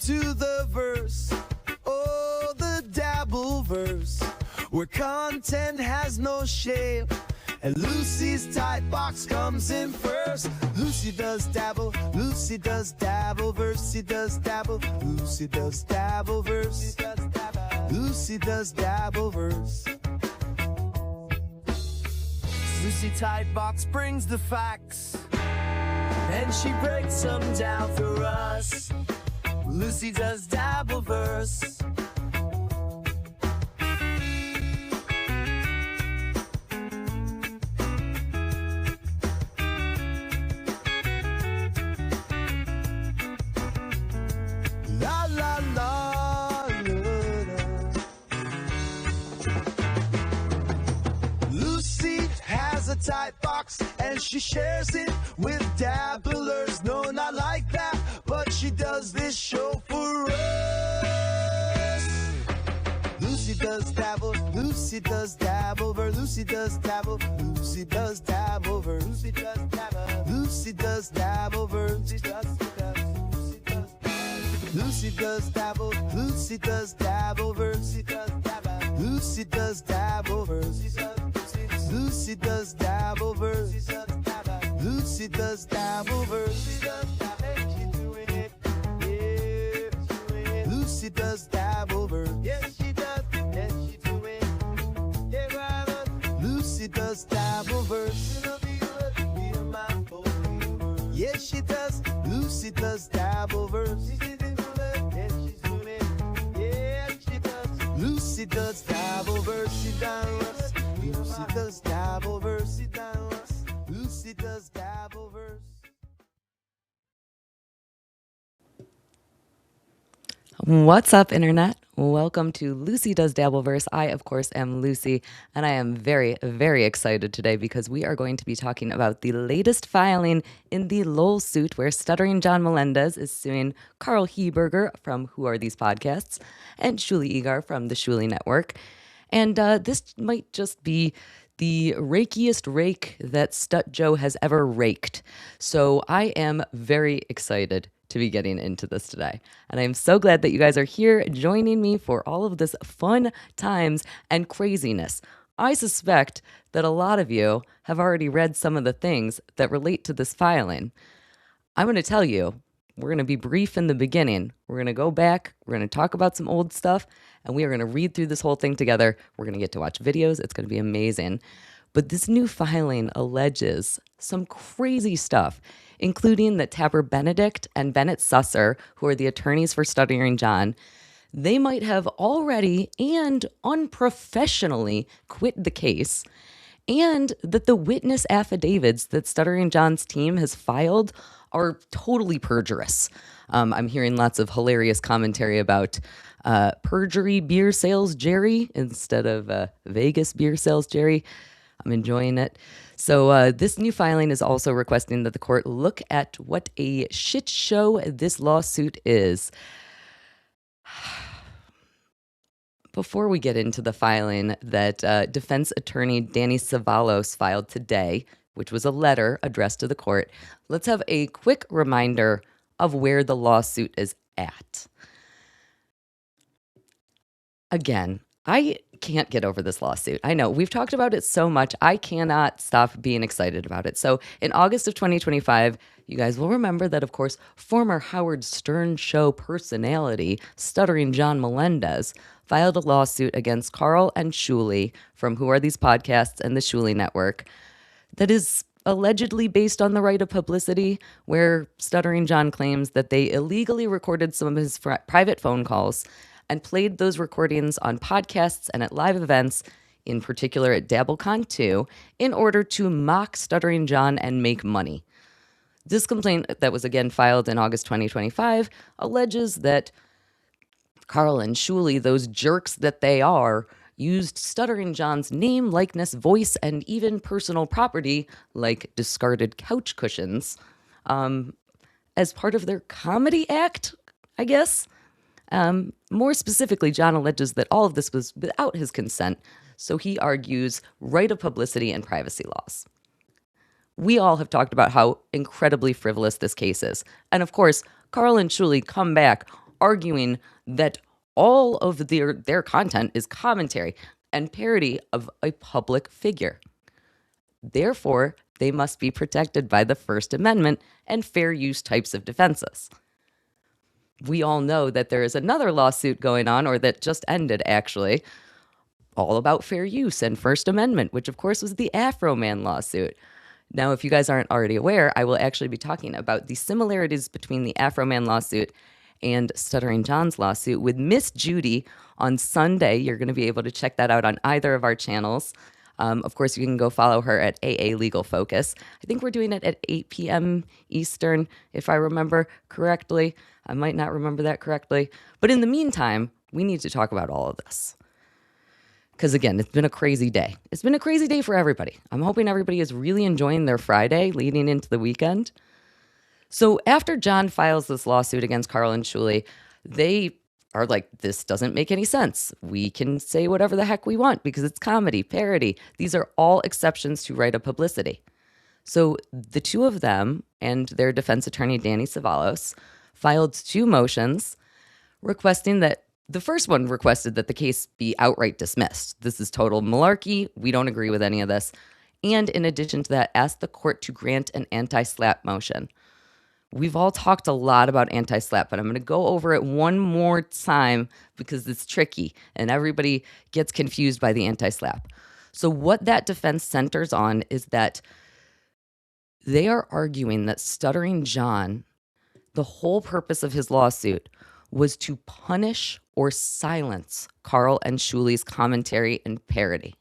to the verse, oh, the Dabbleverse, where content has no shame. And Lucy's tight box comes in first. Lucy does dabble, Lucy does Dabbleverse, Lucy does dabble, Lucy does Dabbleverse, Lucy does Dabbleverse. Lucy tight box brings the facts, and she breaks them down for us. Lucy does Dabbleverse. La la la, Lucy has a tight box and she shares it with dabblers. No, not like that, but she does this show for us. Lucy does dabble, Lucy does Dabbleverse, Lucy does dabble, Lucy does Dabbleverse, Lucy does dabble, Lucy does Dabbleverse, Lucy does dabble, Lucy does Dabbleverse, Lucy does Dabbleverse, Lucy does Dabbleverse, Lucy does Dabbleverse, Lucy does Dabbleverse, yes she does, yes she do it, yeah, Lucy does Dabbleverse, yes she does, Lucy does Dabbleverse. Lucy does Dabbleverse, she does. Lucy does Dabbleverse, she does. Lucy does Dabbleverse. What's up, Internet? Welcome to Lucy Does Dabbleverse. I, of course, am Lucy, and I am very, very excited today because we are going to be talking about the latest filing in the LOLsuit where Stuttering John Melendez is suing Karl from Who Are These Podcasts and Shuli from the Shuli Network. And this might just be the rakiest rake that StutJo has ever raked. So I am very excited to be getting into this today. And I'm so glad that you guys are here joining me for all of this fun times and craziness. I suspect that a lot of you have already read some of the things that relate to this filing. I'm going to tell you, we're going to be brief in the beginning. We're going to go back, we're going to talk about some old stuff, and we are going to read through this whole thing together. We're going to get to watch videos. It's going to be amazing. But this new filing alleges some crazy stuff, including that Tapper Benedict and Bennett Susser, who are the attorneys for Stuttering John, they might have already and unprofessionally quit the case, and that the witness affidavits that Stuttering John's team has filed are totally perjurious. I'm hearing lots of hilarious commentary about perjury beer sales Jerry instead of Vegas beer sales Jerry. I'm enjoying it. So this new filing is also requesting that the court look at what a shit show this lawsuit is. Before we get into the filing that defense attorney Danny Cevallos filed today, which was a letter addressed to the court, let's have a quick reminder of where the lawsuit is at. Again, I can't get over this lawsuit. I know we've talked about it so much. I cannot stop being excited about it. So in August of 2025, you guys will remember that, of course, former Howard Stern show personality, Stuttering John Melendez, filed a lawsuit against Karl and Shuli from Who Are These Podcasts and the Shuli Network that is allegedly based on the right of publicity, where Stuttering John claims that they illegally recorded some of his private phone calls and played those recordings on podcasts and at live events, in particular at DabbleCon 2, in order to mock Stuttering John and make money. This complaint that was again filed in August 2025 alleges that Karl and Shuli, those jerks that they are, used Stuttering John's name, likeness, voice, and even personal property, like discarded couch cushions, as part of their comedy act, I guess. More specifically, John alleges that all of this was without his consent, so he argues right of publicity and privacy laws. We all have talked about how incredibly frivolous this case is. And of course, Karl and Shuli come back arguing that all of their content is commentary and parody of a public figure. Therefore, they must be protected by the First Amendment and fair use types of defenses. We all know that there is another lawsuit going on, or that just ended actually, all about fair use and First Amendment, which of course was the Afro Man lawsuit. Now, if you guys aren't already aware, I will actually be talking about the similarities between the Afro Man lawsuit and Stuttering John's lawsuit with Miss Judy on Sunday. You're going to be able to check that out on either of our channels. Of course, you can go follow her at AA Legal Focus. I think we're doing it at 8 p.m. Eastern, if I remember correctly. I might not remember that correctly. But in the meantime, we need to talk about all of this. Because again, it's been a crazy day. It's been a crazy day for everybody. I'm hoping everybody is really enjoying their Friday leading into the weekend. So after John files this lawsuit against Karl and Shuli, they are like, this doesn't make any sense. We can say whatever the heck we want because it's comedy, parody. These are all exceptions to right of publicity. So the two of them and their defense attorney, Danny Cevallos, filed two motions requesting that the first one requested that the case be outright dismissed. This is total malarkey. We don't agree with any of this. And in addition to that, asked the court to grant an anti-SLAPP motion. We've all talked a lot about anti-SLAPP, but I'm going to go over it one more time because it's tricky and everybody gets confused by the anti-SLAPP. So what that defense centers on is that they are arguing that Stuttering John, the whole purpose of his lawsuit was to punish or silence Karl and Shuli's commentary and parody.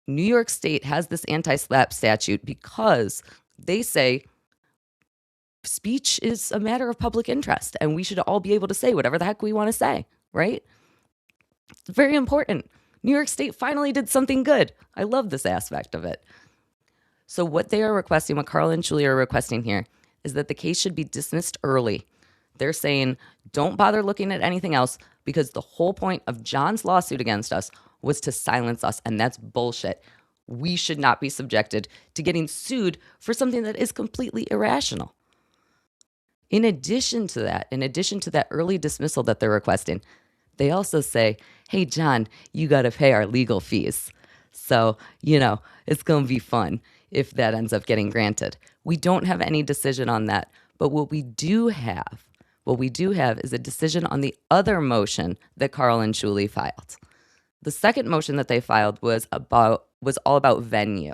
New York State has this anti-SLAPP statute because they say speech is a matter of public interest and we should all be able to say whatever the heck we want to say, right? It's very important. New York State finally did something good. I love this aspect of it. So what they are requesting, what Karl and Shuli are requesting here, is that the case should be dismissed early. They're saying, don't bother looking at anything else because the whole point of John's lawsuit against us was to silence us, and that's bullshit. We should not be subjected to getting sued for something that is completely irrational. In addition to that early dismissal that they're requesting, they also say, hey, John, you got to pay our legal fees. So, it's going to be fun if that ends up getting granted. We don't have any decision on that. But what we do have is a decision on the other motion that Karl and Shuli filed. The second motion that they filed was all about venue.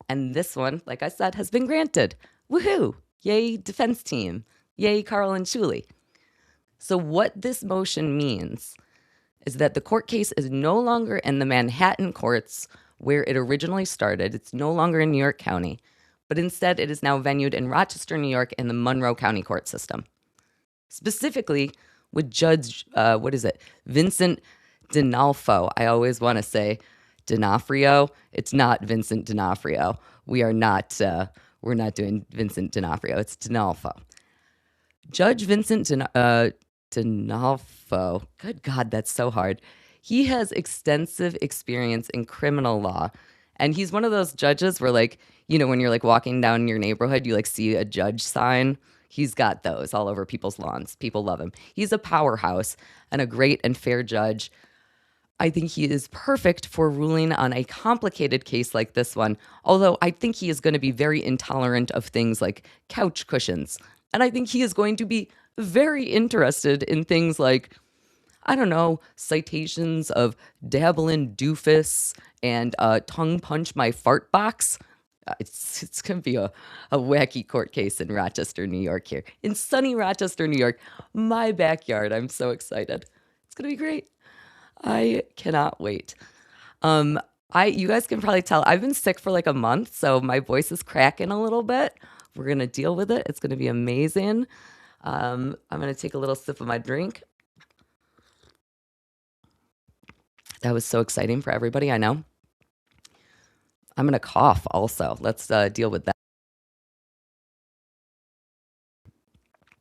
And this one, like I said, has been granted. Woohoo! Yay, defense team. Yay, Karl and Shuli. So what this motion means is that the court case is no longer in the Manhattan courts where it originally started. It's no longer in New York County, but instead it is now venued in Rochester, New York in the Monroe County court system. Specifically with Judge, Vincent D'Onofrio. I always want to say D'Onofrio. It's not Vincent D'Onofrio. We're not doing Vincent D'Onofrio. It's D'Onofrio. Judge Vincent D'Onofrio. Good God, that's so hard. He has extensive experience in criminal law. And he's one of those judges where, when you're walking down your neighborhood, you see a judge sign. He's got those all over people's lawns. People love him. He's a powerhouse and a great and fair judge. I think he is perfect for ruling on a complicated case like this one, although I think he is going to be very intolerant of things like couch cushions. And I think he is going to be very interested in things like, citations of dabbling doofus and tongue punch my fart box. It's going to be a wacky court case in Rochester, New York here. In sunny Rochester, New York, my backyard. I'm so excited. It's going to be great. I cannot wait. You guys can probably tell I've been sick for a month, so my voice is cracking a little bit. We're going to deal with it. It's going to be amazing. I'm going to take a little sip of my drink. That was so exciting for everybody, I know. I'm going to cough also. Let's deal with that.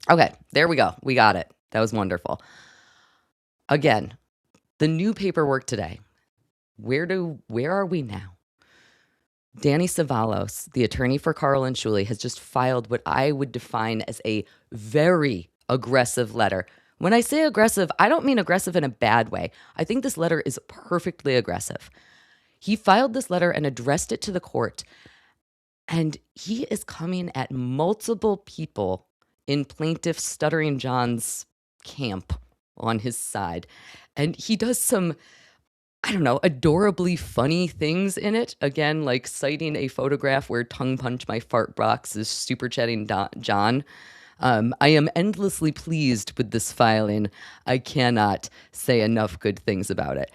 Okay, there we go. We got it. That was wonderful. Again, the new paperwork today. Where are we now? Danny Cevallos, the attorney for Karl and Shuli, has just filed what I would define as a very aggressive letter. When I say aggressive, I don't mean aggressive in a bad way. I think this letter is perfectly aggressive. He filed this letter and addressed it to the court, and he is coming at multiple people in Plaintiff Stuttering John's camp on his side. And he does some, I don't know, adorably funny things in it. Again, like citing a photograph where Tongue Punch My Fart Box is super chatting John. I am endlessly pleased with this filing. I cannot say enough good things about it.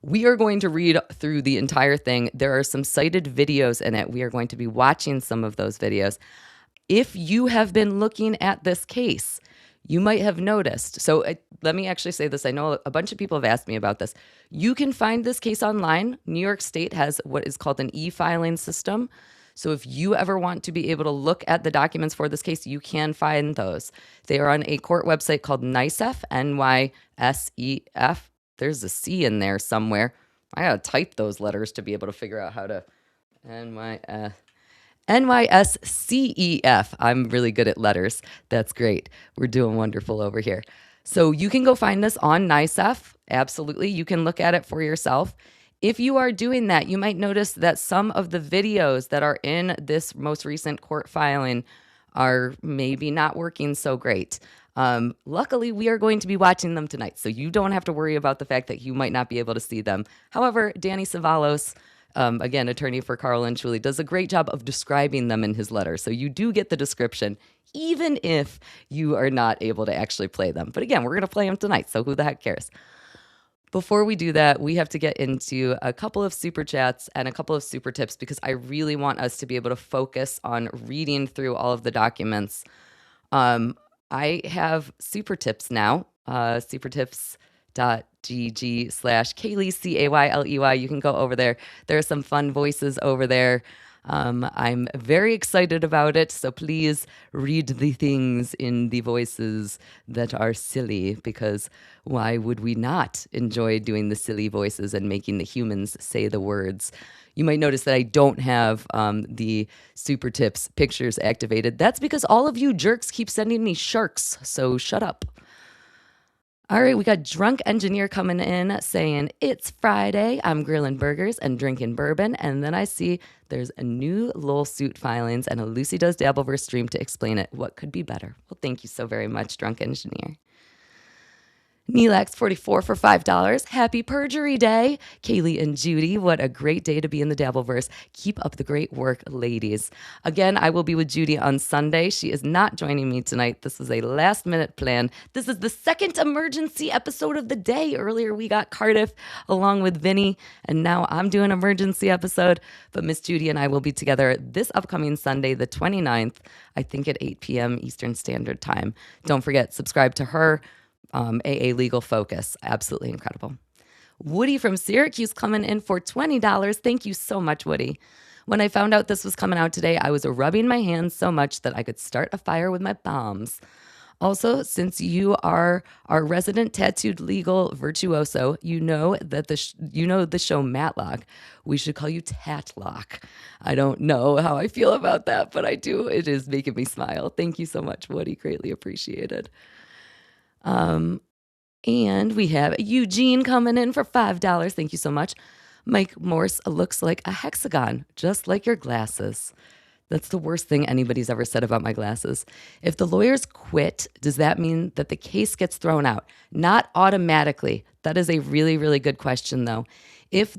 We are going to read through the entire thing. There are some cited videos in it. We are going to be watching some of those videos. If you have been looking at this case, you might have noticed. So let me actually say this. I know a bunch of people have asked me about this. You can find this case online. New York State has what is called an e-filing system. So if you ever want to be able to look at the documents for this case, you can find those. They are on a court website called NYSEF, N-Y-S-E-F. There's a C in there somewhere. I gotta type those letters to be able to figure out how to NYSCEF. I'm really good at letters. That's great. We're doing wonderful over here. So you can go find this on NYSEF. Absolutely. You can look at it for yourself. If you are doing that, you might notice that some of the videos that are in this most recent court filing are maybe not working so great. Luckily, we are going to be watching them tonight, so you don't have to worry about the fact that you might not be able to see them. However, Danny Cevallos, again, attorney for Karl and Shuli, does a great job of describing them in his letter. So you do get the description, even if you are not able to actually play them. But again, we're going to play them tonight, so who the heck cares? Before we do that, we have to get into a couple of super chats and a couple of super tips because I really want us to be able to focus on reading through all of the documents. I have super tips now, supertips.gg/Kayley, Cayley. You can go over there. There are some fun voices over there. I'm very excited about it, so please read the things in the voices that are silly, because why would we not enjoy doing the silly voices and making the humans say the words? You might notice that I don't have the super tips pictures activated. That's because all of you jerks keep sending me sharks, so shut up. All right, we got Drunk Engineer coming in saying, it's Friday, I'm grilling burgers and drinking bourbon, and then I see there's a new LOLsuit filings and a Lucy Does Dabbleverse stream to explain it. What could be better? Well, thank you so very much, Drunk Engineer. Neelax44 for $5. Happy Perjury Day. Kaylee and Judy, what a great day to be in the Dabbleverse. Keep up the great work, ladies. Again, I will be with Judy on Sunday. She is not joining me tonight. This is a last-minute plan. This is the second emergency episode of the day. Earlier, we got Cardiff along with Vinny, and now I'm doing an emergency episode. But Miss Judy and I will be together this upcoming Sunday, the 29th, I think at 8 p.m. Eastern Standard Time. Don't forget, subscribe to her. AA Legal Focus. Absolutely incredible. Woody from Syracuse coming in for $20. Thank you so much, Woody. When I found out this was coming out today, I was rubbing my hands so much that I could start a fire with my palms. Also, since you are our resident tattooed legal virtuoso, you know that the show Matlock. We should call you Tatlock. I don't know how I feel about that, but I do. It is making me smile. Thank you so much, Woody. Greatly appreciated. And we have Eugene coming in for $5. Thank you so much. Mike Morse looks like a hexagon, just like your glasses. That's the worst thing anybody's ever said about my glasses. If the lawyers quit, does that mean that the case gets thrown out? Not automatically. That is a really, really good question, though. If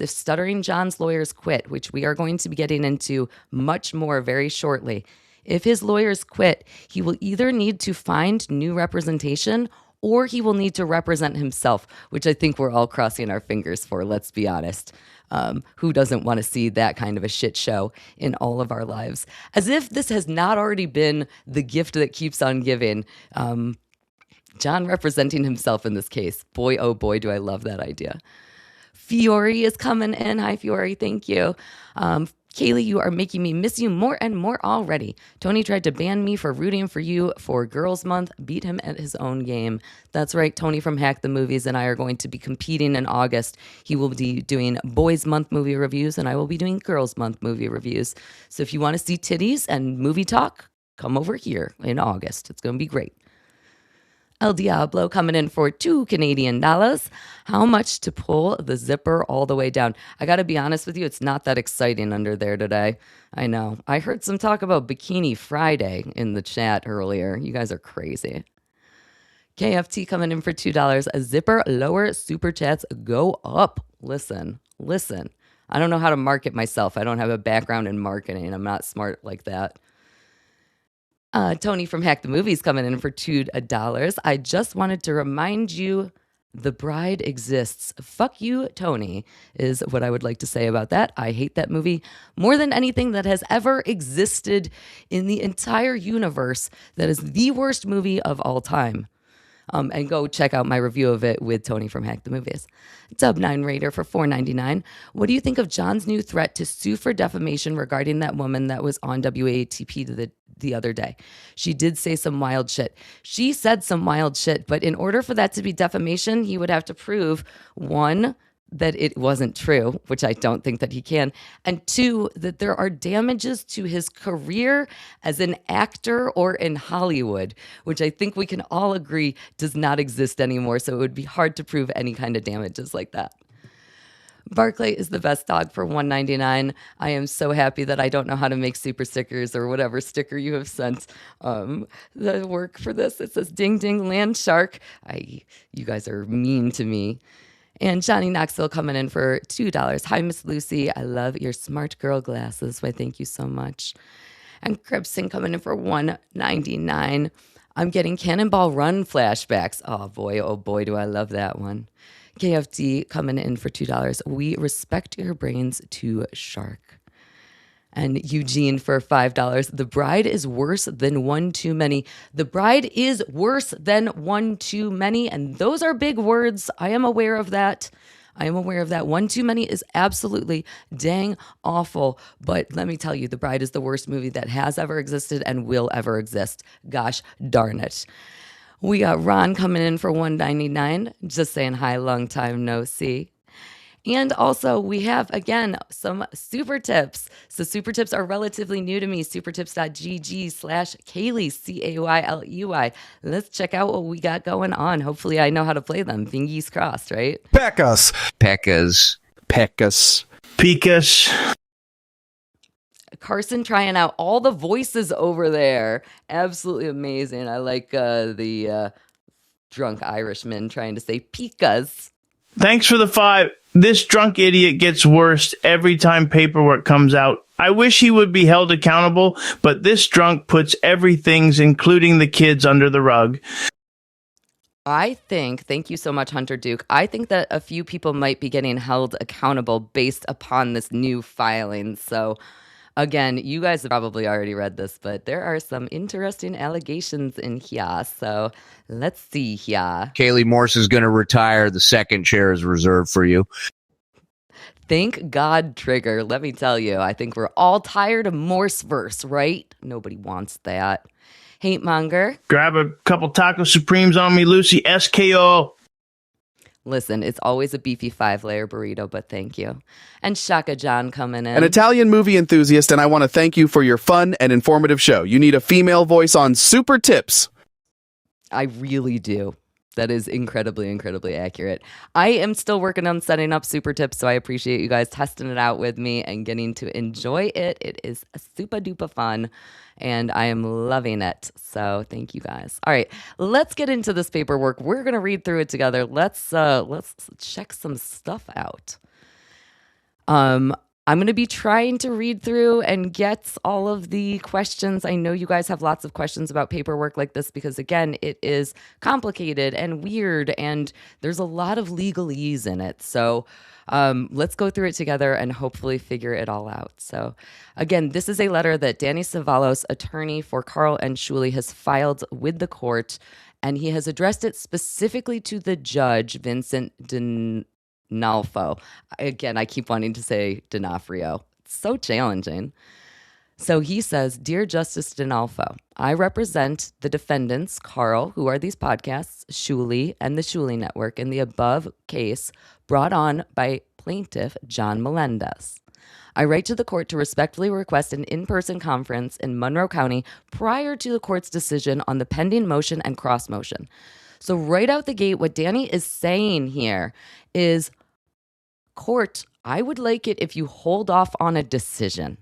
Stuttering John's lawyers quit, which we are going to be getting into much more very shortly, if his lawyers quit, he will either need to find new representation or he will need to represent himself, which I think we're all crossing our fingers for, let's be honest. Who doesn't want to see that kind of a shit show in all of our lives? As if this has not already been the gift that keeps on giving. John representing himself in this case. Boy, oh boy, do I love that idea. Fiore is coming in. Hi, Fiore. Thank you. Kaylee, you are making me miss you more and more already. Tony tried to ban me for rooting for you for Girls Month. Beat him at his own game. That's right. Tony from Hack the Movies and I are going to be competing in August. He will be doing Boys Month movie reviews and I will be doing Girls Month movie reviews. So if you want to see titties and movie talk, come over here in August. It's going to be great. El Diablo coming in for $2 Canadian. How much to pull the zipper all the way down? I got to be honest with you, it's not that exciting under there today. I know. I heard some talk about Bikini Friday in the chat earlier. You guys are crazy. KFT coming in for $2. A zipper lower, super chats go up. Listen. I don't know how to market myself. I don't have a background in marketing. I'm not smart like that. Tony from Hack the Movies coming in for $2. I just wanted to remind you the bride exists. Fuck you, Tony, is what I would like to say about that. I hate that movie more than anything that has ever existed in the entire universe. That is the worst movie of all time. And go check out my review of it with Tony from Hack the Movies. Dub9 Raider for $4.99. What do you think of John's new threat to sue for defamation regarding that woman that was on WATP the other day? She did say some wild shit. She said some wild shit, but in order for that to be defamation, he would have to prove, one, that it wasn't true, which I don't think that he can, and two, that there are damages to his career as an actor or in Hollywood, which I think we can all agree does not exist anymore, so it would be hard to prove any kind of damages like that. Barclay is the best dog for $1.99. I am so happy that I don't know how to make super stickers or whatever sticker you have sent the work for this. It says ding ding land shark. You guys are mean to me. And Johnny Knoxville coming in for $2. Hi, Miss Lucy. I love your smart girl glasses. Why, thank you so much. And Cribson coming in for $1.99. I'm getting Cannonball Run flashbacks. Oh boy, do I love that one. KFD coming in for $2. We respect your brains to shark. And Eugene for $5. The bride is worse than one too many. The bride is worse than one too many. And those are big words. I am aware of that. One too many is absolutely dang awful. But let me tell you, The Bride is the worst movie that has ever existed and will ever exist. Gosh darn it. We got Ron coming in for $1.99. Just saying hi, long time no see. And also, we have, again, some super tips. So super tips are relatively new to me. Supertips.gg/Kaylee, Cayley. Let's check out what we got going on. Hopefully, I know how to play them. Fingers crossed, right? Peckas. Carson trying out all the voices over there. Absolutely amazing. I like the drunk Irishman trying to say Pikas. Thanks for the 5. This drunk idiot gets worse every time paperwork comes out. I wish he would be held accountable, but this drunk puts everything, including the kids, under the rug. Thank you so much, Hunter Duke. I think that a few people might be getting held accountable based upon this new filing. So, again, you guys have probably already read this, but there are some interesting allegations in here. So let's see here. Kaylee Morse is going to retire. The second chair is reserved for you. Thank God, Trigger. Let me tell you, I think we're all tired of Morseverse, right? Nobody wants that. Hate Monger. Grab a couple Taco Supremes on me, Lucy. SKO. Listen, it's always a beefy 5-layer burrito, but thank you. And Shaka John coming in. An Italian movie enthusiast, and I want to thank you for your fun and informative show. You need a female voice on Super Tips. I really do. That is incredibly, incredibly accurate. I am still working on setting up Super Tips, so I appreciate you guys testing it out with me and getting to enjoy it. It is super duper fun, and I am loving it. So thank you guys. All right, let's get into this paperwork. We're gonna read through it together. Let's check some stuff out. I'm going to be trying to read through and get all of the questions. I know you guys have lots of questions about paperwork like this because, again, it is complicated and weird, and there's a lot of legalese in it. So let's go through it together and hopefully figure it all out. So, again, this is a letter that Danny Cevallos, attorney for Karl and Shuli, has filed with the court, and he has addressed it specifically to the judge, Vincent D'Onofrio. Again, I keep wanting to say D'Onofrio. It's so challenging. So he says, Dear Justice D'Onofrio, I represent the defendants, Karl, who are these podcasts, Shuli, and the Shuli Network in the above case brought on by Plaintiff John Melendez. I write to the court to respectfully request an in-person conference in Monroe County prior to the court's decision on the pending motion and cross motion. So right out the gate, what Danny is saying here is, court, I would like it if you hold off on a decision.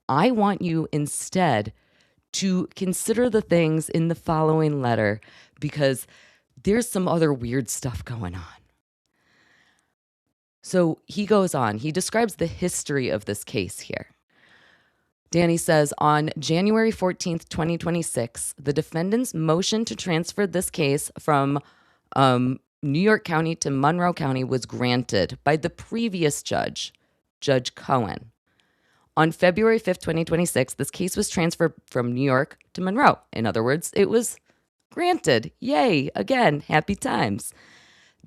I want you instead to consider the things in the following letter because there's some other weird stuff going on. So he goes on. He describes the history of this case here. Danny says, on January 14th, 2026, the defendant's motion to transfer this case from New York County to Monroe County was granted by the previous judge, Judge Cohen. On February 5th, 2026, this case was transferred from New York to Monroe. In other words, it was granted. Yay. Again, happy times.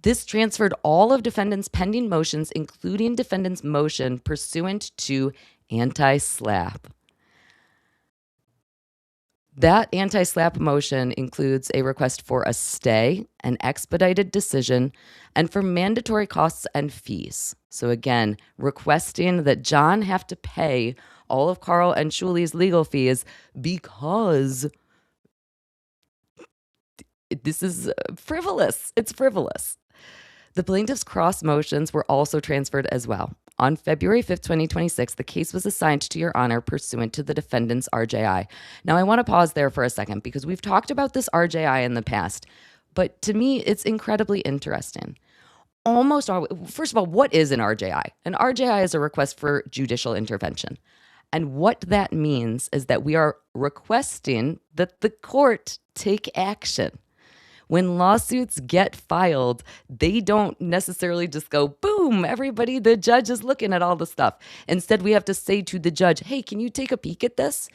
This transferred all of defendant's pending motions, including defendant's motion pursuant to anti-SLAPP. That anti-SLAPP motion includes a request for a stay, an expedited decision, and for mandatory costs and fees. So again, requesting that John have to pay all of Karl and Shuli's legal fees because this is frivolous. It's frivolous. The plaintiff's cross motions were also transferred as well. On February 5th, 2026, the case was assigned to Your Honor pursuant to the defendant's RJI. Now, I want to pause there for a second because we've talked about this RJI in the past, but to me, it's incredibly interesting. Almost always, first of all, what is an RJI? An RJI is a request for judicial intervention. And what that means is that we are requesting that the court take action. When lawsuits get filed, they don't necessarily just go, boom, everybody, the judge is looking at all the stuff. Instead, we have to say to the judge, hey, can you take a peek at this?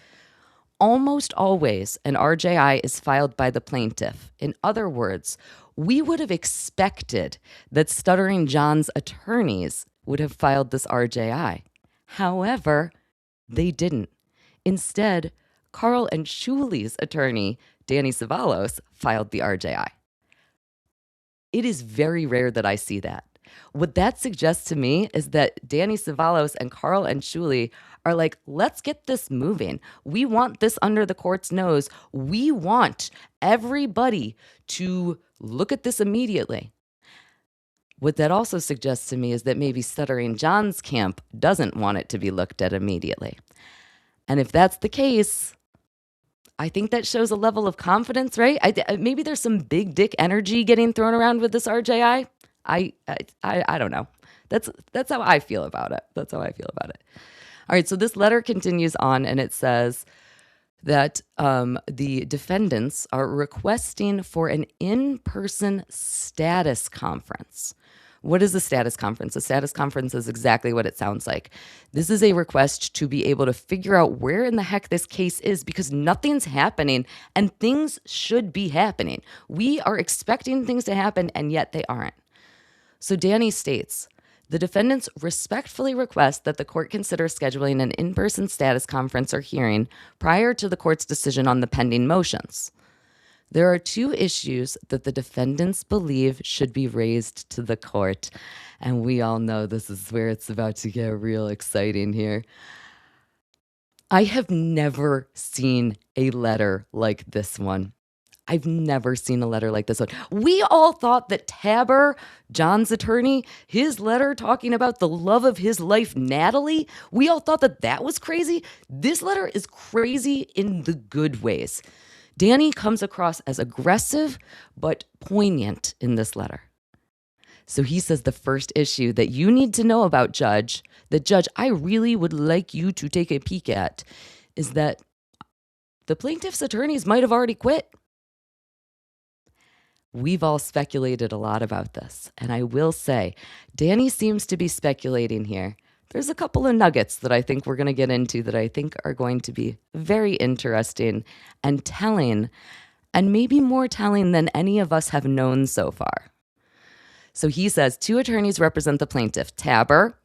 Almost always, an RJI is filed by the plaintiff. In other words, we would have expected that Stuttering John's attorneys would have filed this RJI. However, they didn't. Instead, Karl and Shuli's attorney, Danny Cevallos, filed the RJI. It is very rare that I see that. What that suggests to me is that Danny Cevallos and Karl and Shuli are like, let's get this moving. We want this under the court's nose. We want everybody to look at this immediately. What that also suggests to me is that maybe Stuttering John's camp doesn't want it to be looked at immediately. And if that's the case, I think that shows a level of confidence, right? Maybe there's some big dick energy getting thrown around with this RJI. I don't know. That's how I feel about it. That's how I feel about it. All right, so this letter continues on, and it says that the defendants are requesting for an in-person status conference. What is a status conference? A status conference is exactly what it sounds like. This is a request to be able to figure out where in the heck this case is because nothing's happening and things should be happening. We are expecting things to happen and yet they aren't. So Danny states, the defendants respectfully request that the court consider scheduling an in-person status conference or hearing prior to the court's decision on the pending motions. There are two issues that the defendants believe should be raised to the court. And we all know this is where it's about to get real exciting here. I have never seen a letter like this one. I've never seen a letter like this one. We all thought that Tabber, John's attorney, his letter talking about the love of his life, Natalie, we all thought that that was crazy. This letter is crazy in the good ways. Danny comes across as aggressive but poignant in this letter. So he says the first issue that you need to know about, Judge, I really would like you to take a peek at, is that the plaintiff's attorneys might have already quit. We've all speculated a lot about this, and I will say, Danny seems to be speculating here. There's a couple of nuggets that I think we're going to get into that I think are going to be very interesting and telling, and maybe more telling than any of us have known so far. So he says, two attorneys represent the plaintiff, Tabber,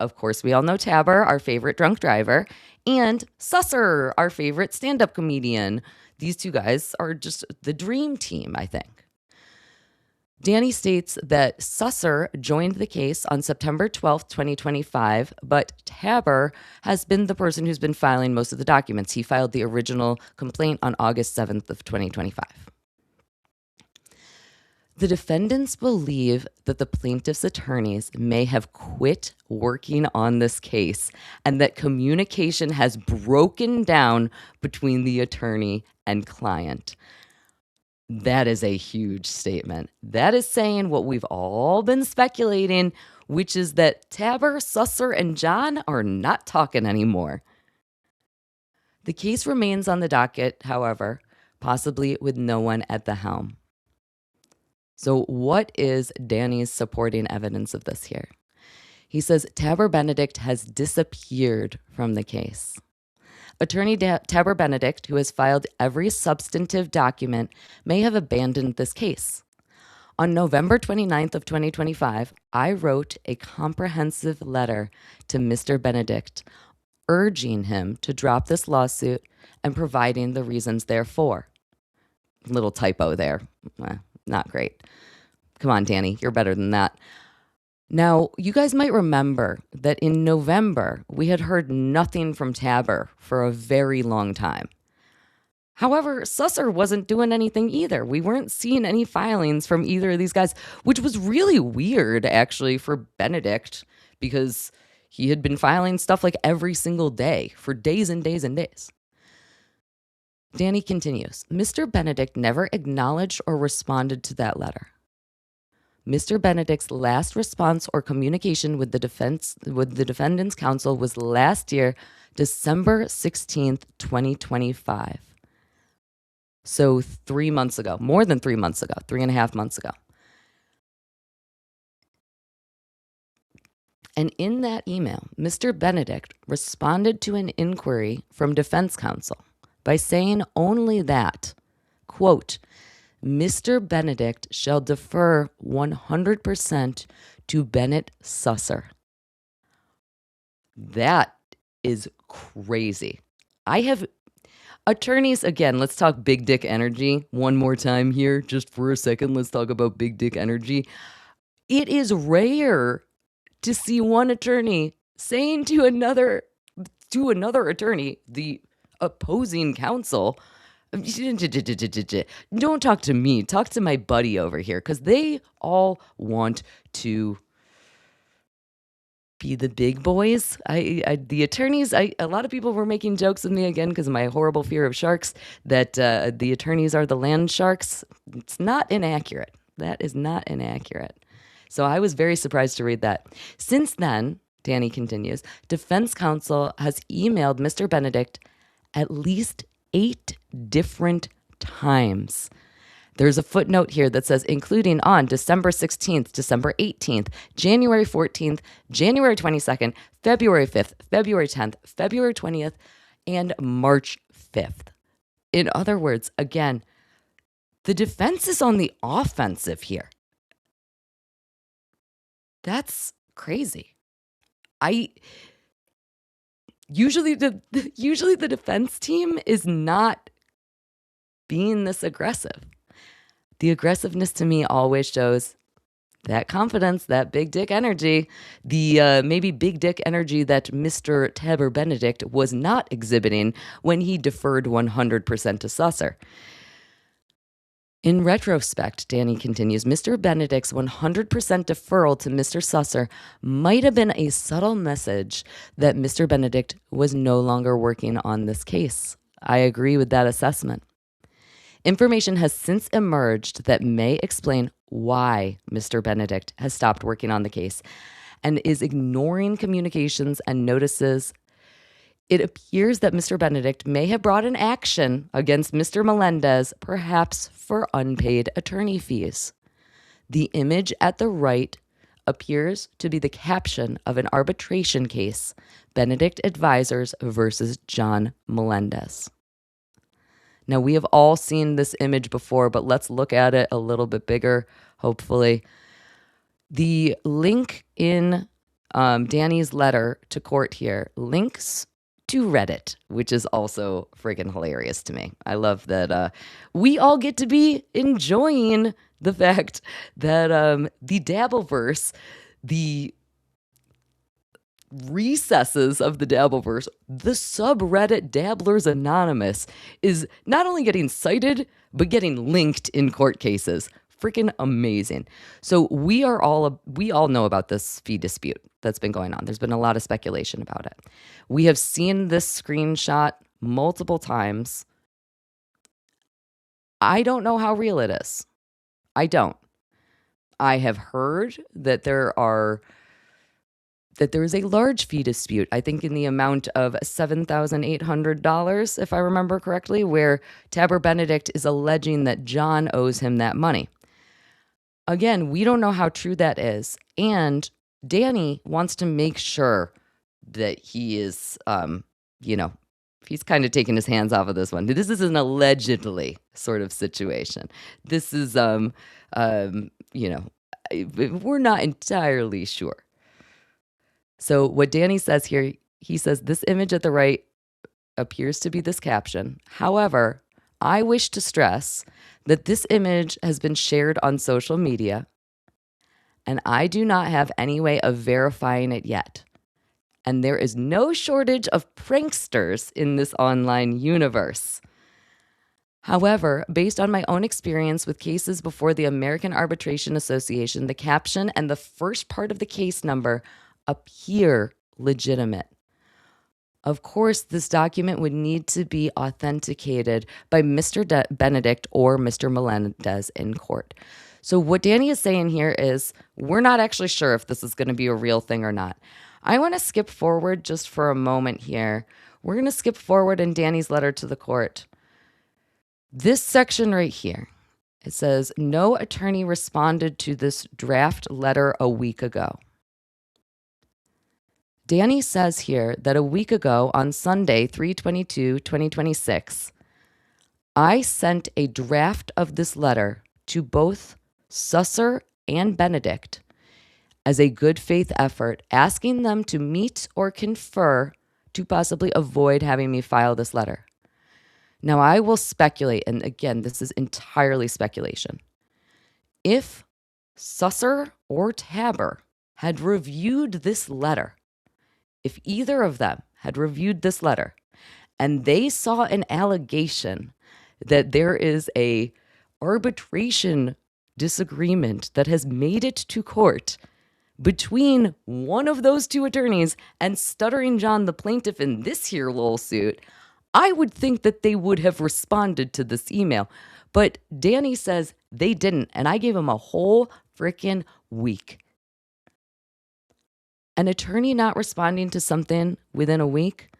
of course we all know Tabber, our favorite drunk driver, and Susser, our favorite stand-up comedian. These two guys are just the dream team, I think. Danny states that Susser joined the case on September 12th, 2025, but Tabber has been the person who's been filing most of the documents. He filed the original complaint on August 7th of 2025. The defendants believe that the plaintiff's attorneys may have quit working on this case and that communication has broken down between the attorney and client. That is a huge statement. That is saying what we've all been speculating, which is that Tabber, Susser, and John are not talking anymore. The case remains on the docket, however, possibly with no one at the helm. So what is Danny's supporting evidence of this here? He says Tabber Benedict has disappeared from the case. Attorney Tabber Benedict, who has filed every substantive document, may have abandoned this case. On November 29th of 2025, I wrote a comprehensive letter to Mr. Benedict urging him to drop this lawsuit and providing the reasons therefor. Little typo there. Not great. Come on, Danny, you're better than that. Now, you guys might remember that in November, we had heard nothing from Tabber for a very long time. However, Susser wasn't doing anything either. We weren't seeing any filings from either of these guys, which was really weird, actually, for Benedict, because he had been filing stuff like every single day for days and days and days. Danny continues, Mr. Benedict never acknowledged or responded to that letter. Mr. Benedict's last response or communication with the defendant's counsel was last year, December 16th, 2025. So 3 months ago, more than 3 months ago, 3.5 months ago. And in that email, Mr. Benedict responded to an inquiry from defense counsel by saying only that, quote, Mr. Benedict shall defer 100% to Bennett Susser. That is crazy. I have attorneys, again, let's talk big dick energy one more time here, just for a second. Let's talk about big dick energy. It is rare to see one attorney saying to another attorney, the opposing counsel, don't talk to me, talk to my buddy over here, because they all want to be the big boys. The attorneys, a lot of people were making jokes with me again because of my horrible fear of sharks, that the attorneys are the land sharks. It's not inaccurate. That is not inaccurate. So I was very surprised to read that. Since then, Danny continues, defense counsel has emailed Mr. Benedict at least 8 different times. There's a footnote here that says, including on December 16th, December 18th, January 14th, January 22nd, February 5th, February 10th, February 20th, and March 5th. In other words, again, the defense is on the offensive here. That's crazy. Usually the defense team is not being this aggressive. The aggressiveness to me always shows that confidence, that big dick energy, the maybe big dick energy that Mr. Tabber Benedict was not exhibiting when he deferred 100% to Susser. In retrospect, Danny continues, Mr. Benedict's 100% deferral to Mr. Susser might have been a subtle message that Mr. Benedict was no longer working on this case. I agree with that assessment. Information has since emerged that may explain why Mr. Benedict has stopped working on the case and is ignoring communications and notices. It appears that Mr. Benedict may have brought an action against Mr. Melendez, perhaps for unpaid attorney fees. The image at the right appears to be the caption of an arbitration case, Benedict Advisors versus John Melendez. Now, we have all seen this image before, but let's look at it a little bit bigger, hopefully. The link in Danny's letter to court here links to Reddit, which is also freaking hilarious to me. I love that we all get to be enjoying the fact that the Dabbleverse, the recesses of the Dabbleverse, the subreddit Dabblers Anonymous, is not only getting cited, but getting linked in court cases. freaking amazing. So we all know about this fee dispute that's been going on. There's been a lot of speculation about it. We have seen this screenshot multiple times. I don't know how real it is. I don't. I have heard that there is a large fee dispute, I think in the amount of $7,800, if I remember correctly, where Tabor Benedict is alleging that John owes him that money. Again, we don't know how true that is. And Danny wants to make sure that he is, he's kind of taking his hands off of this one. This is an allegedly sort of situation. This is, we're not entirely sure. So what Danny says here, he says, this image at the right appears to be this caption. However, I wish to stress that this image has been shared on social media, and I do not have any way of verifying it yet. And there is no shortage of pranksters in this online universe. However, based on my own experience with cases before the American Arbitration Association, the caption and the first part of the case number appear legitimate. Of course, this document would need to be authenticated by Mr. Benedict or Mr. Melendez in court. So what Danny is saying here is we're not actually sure if this is going to be a real thing or not. I want to skip forward just for a moment here. We're going to skip forward in Danny's letter to the court. This section right here, it says, no attorney responded to this draft letter a week ago. Danny says here that a week ago on Sunday, 3/22/2026, I sent a draft of this letter to both Susser and Benedict as a good faith effort, asking them to meet or confer to possibly avoid having me file this letter. Now, I will speculate, and again, this is entirely speculation. If Susser or Tabor had reviewed this letter, if either of them had reviewed this letter and they saw an allegation that there is a arbitration disagreement that has made it to court between one of those two attorneys and Stuttering John, the plaintiff in this here LOLsuit, I would think that they would have responded to this email. But Danny says they didn't, and I gave him a whole freaking week. An attorney not responding to something within a week,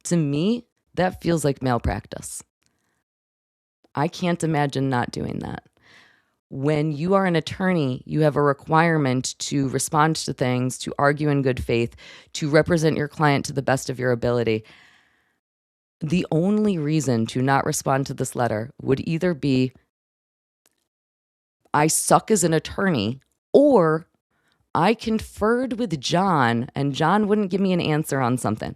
to me, that feels like malpractice. I can't imagine not doing that. When you are an attorney, you have a requirement to respond to things, to argue in good faith, to represent your client to the best of your ability. The only reason to not respond to this letter would either be I suck as an attorney, or I conferred with John and John wouldn't give me an answer on something.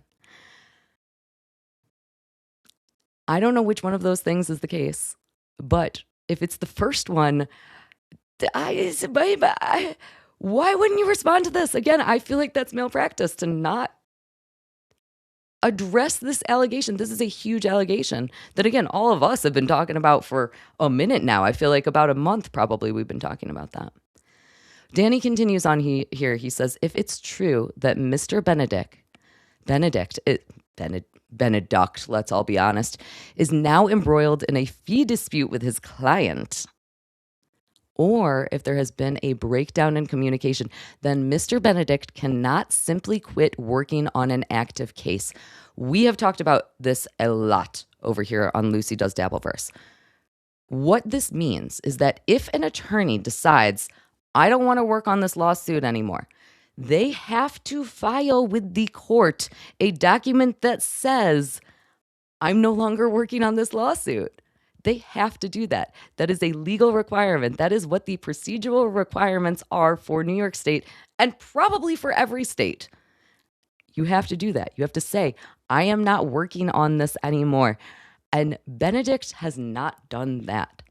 I don't know which one of those things is the case, but if it's the first one, why wouldn't you respond to this? Again, I feel like that's malpractice to not address this allegation. This is a huge allegation that, again, all of us have been talking about for a minute now. I feel like about a month probably we've been talking about that. Danny continues on here. He says, if it's true that Mr. Benedict, let's all be honest, is now embroiled in a fee dispute with his client, or if there has been a breakdown in communication, then Mr. Benedict cannot simply quit working on an active case. We have talked about this a lot over here on Lucy Does Dabbleverse. What this means is that if an attorney decides, I don't want to work on this lawsuit anymore, they have to file with the court a document that says, I'm no longer working on this lawsuit. They have to do that. That is a legal requirement. That is what the procedural requirements are for New York State and probably for every state. You have to do that. You have to say, I am not working on this anymore. And Benedict has not done that.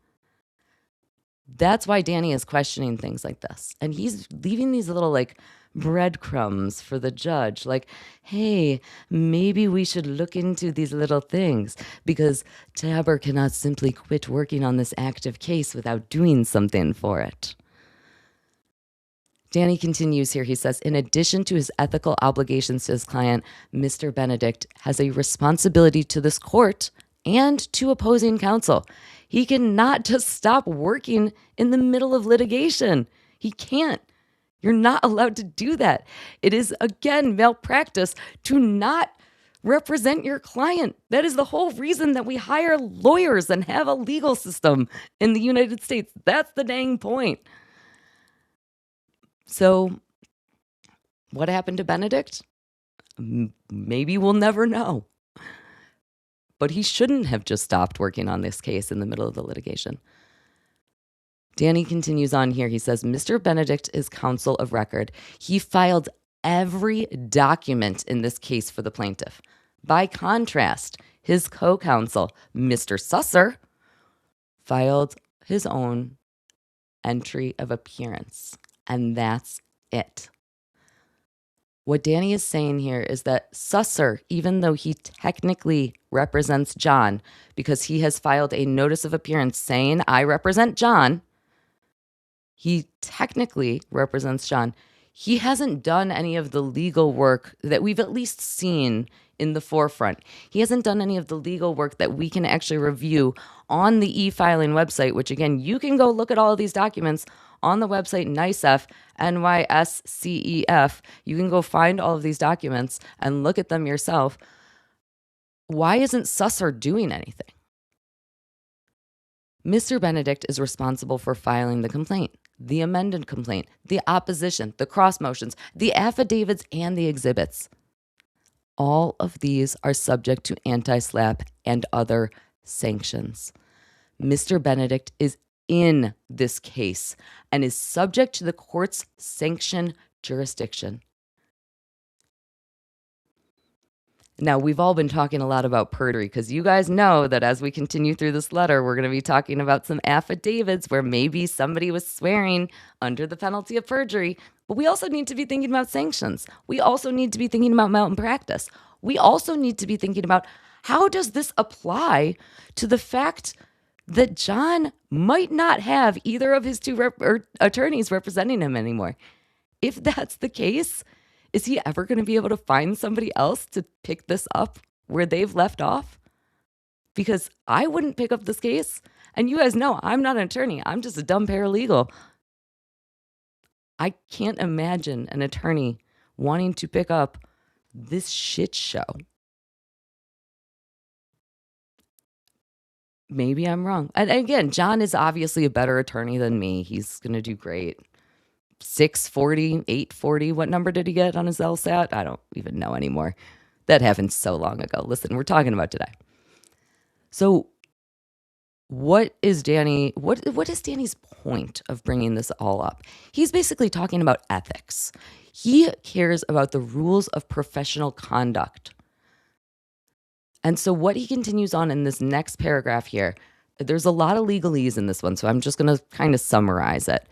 That's why Danny is questioning things like this. And he's leaving these little breadcrumbs for the judge, like, hey, maybe we should look into these little things because Tabber cannot simply quit working on this active case without doing something for it. Danny continues here. He says, in addition to his ethical obligations to his client, Mr. Benedict has a responsibility to this court and to opposing counsel. He cannot just stop working in the middle of litigation. He can't. You're not allowed to do that. It is, again, malpractice to not represent your client. That is the whole reason that we hire lawyers and have a legal system in the United States. That's the dang point. So what happened to Benedict? Maybe we'll never know. But he shouldn't have just stopped working on this case in the middle of the litigation. Danny continues on here. He says, Mr. Benedict is counsel of record. He filed every document in this case for the plaintiff. By contrast, his co-counsel, Mr. Susser, filed his own entry of appearance. And that's it. What Danny is saying here is that Susser, even though he technically represents John, because he has filed a notice of appearance saying, I represent John, he technically represents John. He hasn't done any of the legal work that we've at least seen in the forefront. He hasn't done any of the legal work that we can actually review on the e-filing website, which again, you can go look at all of these documents on the website NYSCEF, NYSCEF. You can go find all of these documents and look at them yourself. Why isn't Susser doing anything? Mr. Benedict is responsible for filing the complaint, the amended complaint, the opposition, the cross motions, the affidavits, and the exhibits. All of these are subject to anti-SLAPP and other sanctions. Mr. Benedict is in this case and is subject to the court's sanction jurisdiction. Now, we've all been talking a lot about perjury because you guys know that as we continue through this letter, we're going to be talking about some affidavits where maybe somebody was swearing under the penalty of perjury. But we also need to be thinking about sanctions. We also need to be thinking about malpractice. We also need to be thinking about how does this apply to the fact that John might not have either of his two attorneys representing him anymore. If that's the case, is he ever going to be able to find somebody else to pick this up where they've left off? Because I wouldn't pick up this case. And you guys know I'm not an attorney. I'm just a dumb paralegal. I can't imagine an attorney wanting to pick up this shit show. Maybe I'm wrong. And again, John is obviously a better attorney than me. He's going to do great. 640, 840. What number did he get on his LSAT? I don't even know anymore. That happened so long ago. Listen, we're talking about today. So what is Danny's point of bringing this all up? He's basically talking about ethics. He cares about the rules of professional conduct. And so what he continues on in this next paragraph here, there's a lot of legalese in this one, so I'm just going to kind of summarize it.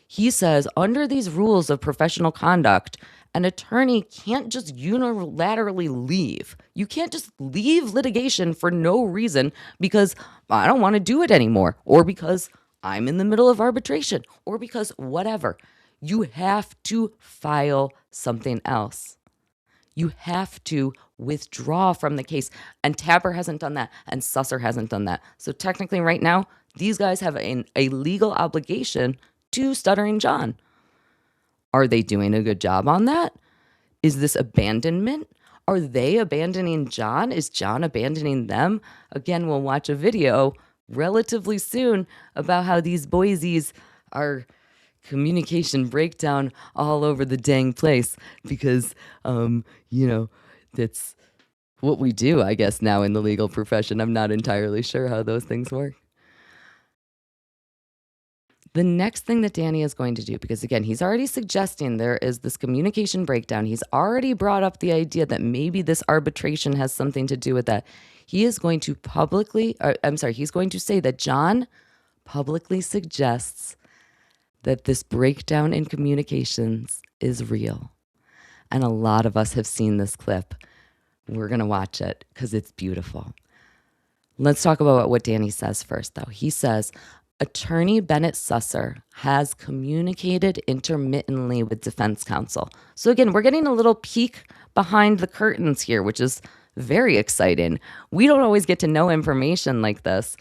He says, under these rules of professional conduct, an attorney can't just unilaterally leave. You can't just leave litigation for no reason because I don't want to do it anymore, or because I'm in the middle of arbitration, or because whatever. You have to file something else. You have to withdraw from the case. And Tapper hasn't done that, and Susser hasn't done that. So technically right now, these guys have a legal obligation to Stuttering John. Are they doing a good job on that? Is this abandonment? Are they abandoning John? Is John abandoning them? Again, we'll watch a video relatively soon about how these boysies are communication breakdown all over the dang place because, that's what we do, I guess, now in the legal profession. I'm not entirely sure how those things work. The next thing that Danny is going to do, because again, he's already suggesting there is this communication breakdown. He's already brought up the idea that maybe this arbitration has something to do with that. He is going to he's going to say that John publicly suggests that this breakdown in communications is real. And a lot of us have seen this clip. We're going to watch it because it's beautiful. Let's talk about what Danny says first, though. He says, Attorney Bennett Susser has communicated intermittently with defense counsel. So again, we're getting a little peek behind the curtains here, which is very exciting. We don't always get to know information like this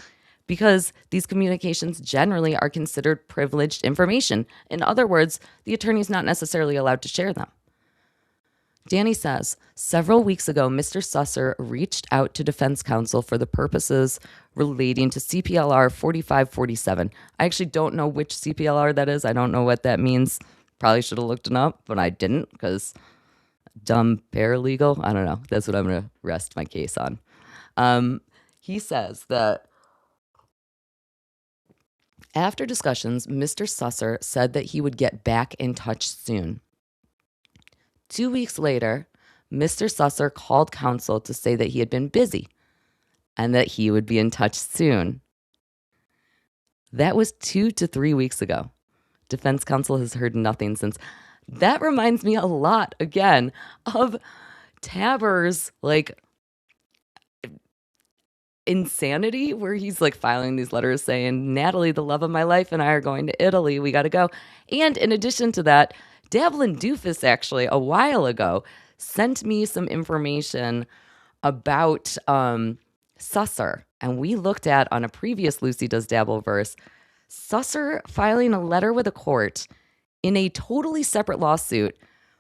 because these communications generally are considered privileged information. In other words, the attorney's not necessarily allowed to share them. Danny says, several weeks ago, Mr. Susser reached out to defense counsel for the purposes relating to CPLR 4547. I actually don't know which CPLR that is. I don't know what that means. Probably should have looked it up, but I didn't because dumb paralegal. I don't know. That's what I'm going to rest my case on. He says that after discussions, Mr. Susser said that he would get back in touch soon. 2 weeks later, Mr. Susser called counsel to say that he had been busy and that he would be in touch soon. That was 2 to 3 weeks ago. Defense counsel has heard nothing since. That reminds me a lot, again, of Tabor's, insanity, where he's, filing these letters saying, Natalie, the love of my life, and I are going to Italy. We got to go. And in addition to that, Dabbling Doofus, actually, a while ago, sent me some information about Susser. And we looked at, on a previous Lucy Does Dabbleverse, Susser filing a letter with a court in a totally separate lawsuit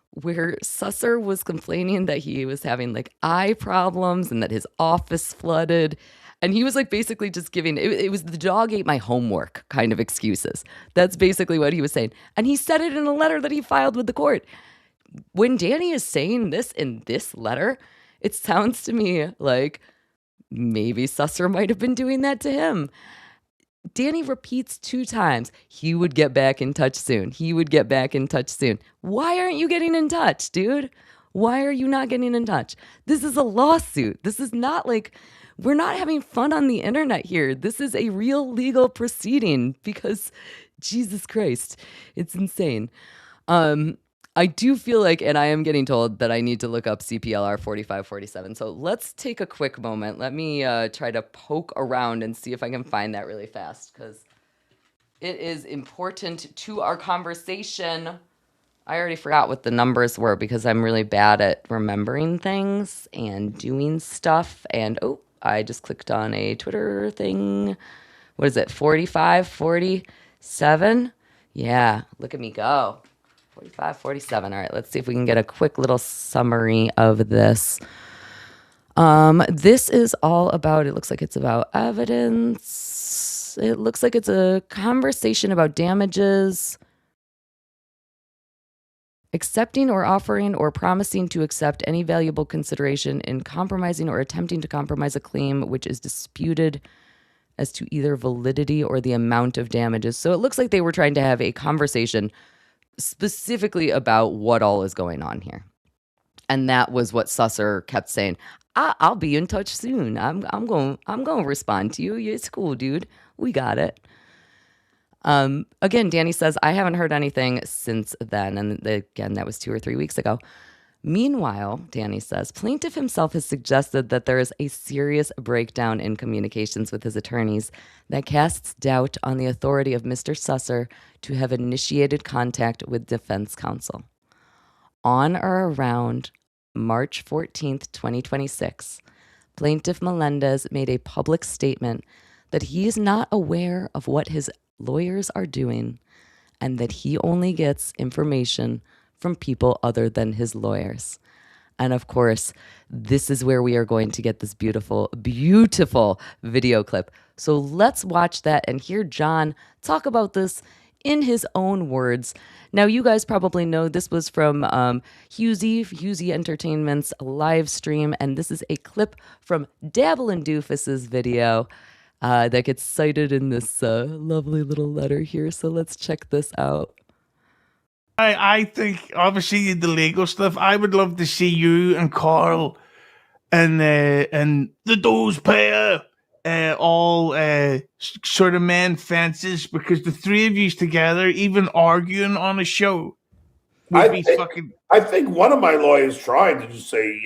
where Susser was complaining that he was having eye problems and that his office flooded. And he was basically just giving, it was the dog ate my homework kind of excuses. That's basically what he was saying. And he said it in a letter that he filed with the court. When Danny is saying this in this letter, it sounds to me like maybe Susser might have been doing that to him. Danny repeats 2 times, he would get back in touch soon. He would get back in touch soon. Why aren't you getting in touch, dude? Why are you not getting in touch? This is a lawsuit. This is not we're not having fun on the internet here. This is a real legal proceeding because Jesus Christ, it's insane. I do feel like, and I am getting told that I need to look up CPLR 4547. So let's take a quick moment. Let me try to poke around and see if I can find that really fast because it is important to our conversation. I already forgot what the numbers were because I'm really bad at remembering things and doing stuff. And I just clicked on a Twitter thing. What is it? 45, 47? Yeah, look at me go. 45, 47. All right, let's see if we can get a quick little summary of this. This is all about, it looks like it's about evidence. It looks like it's a conversation about damages. Accepting or offering or promising to accept any valuable consideration in compromising or attempting to compromise a claim which is disputed as to either validity or the amount of damages. So it looks like they were trying to have a conversation specifically about what all is going on here. And that was what Susser kept saying. I'll be in touch soon. I'm going to respond to you. It's cool, dude. We got it. Again, Danny says, I haven't heard anything since then. And again, that was 2 or 3 weeks ago. Meanwhile, Danny says, plaintiff himself has suggested that there is a serious breakdown in communications with his attorneys that casts doubt on the authority of Mr. Susser to have initiated contact with defense counsel. On or around March 14th, 2026, Plaintiff Melendez made a public statement that he is not aware of what his lawyers are doing and that he only gets information from people other than his lawyers. And of course, this is where we are going to get this beautiful, beautiful video clip. So let's watch that and hear John talk about this in his own words. Now, you guys probably know this was from Husey Entertainment's live stream, and this is a clip from Dabbling Doofus's video that gets cited in this lovely little letter here. So let's check this out. I think, obviously, the legal stuff, I would love to see you and Karl and the Doze pair all sort of mend fences, because the three of you together, even arguing on a show, I think one of my lawyers tried to just say,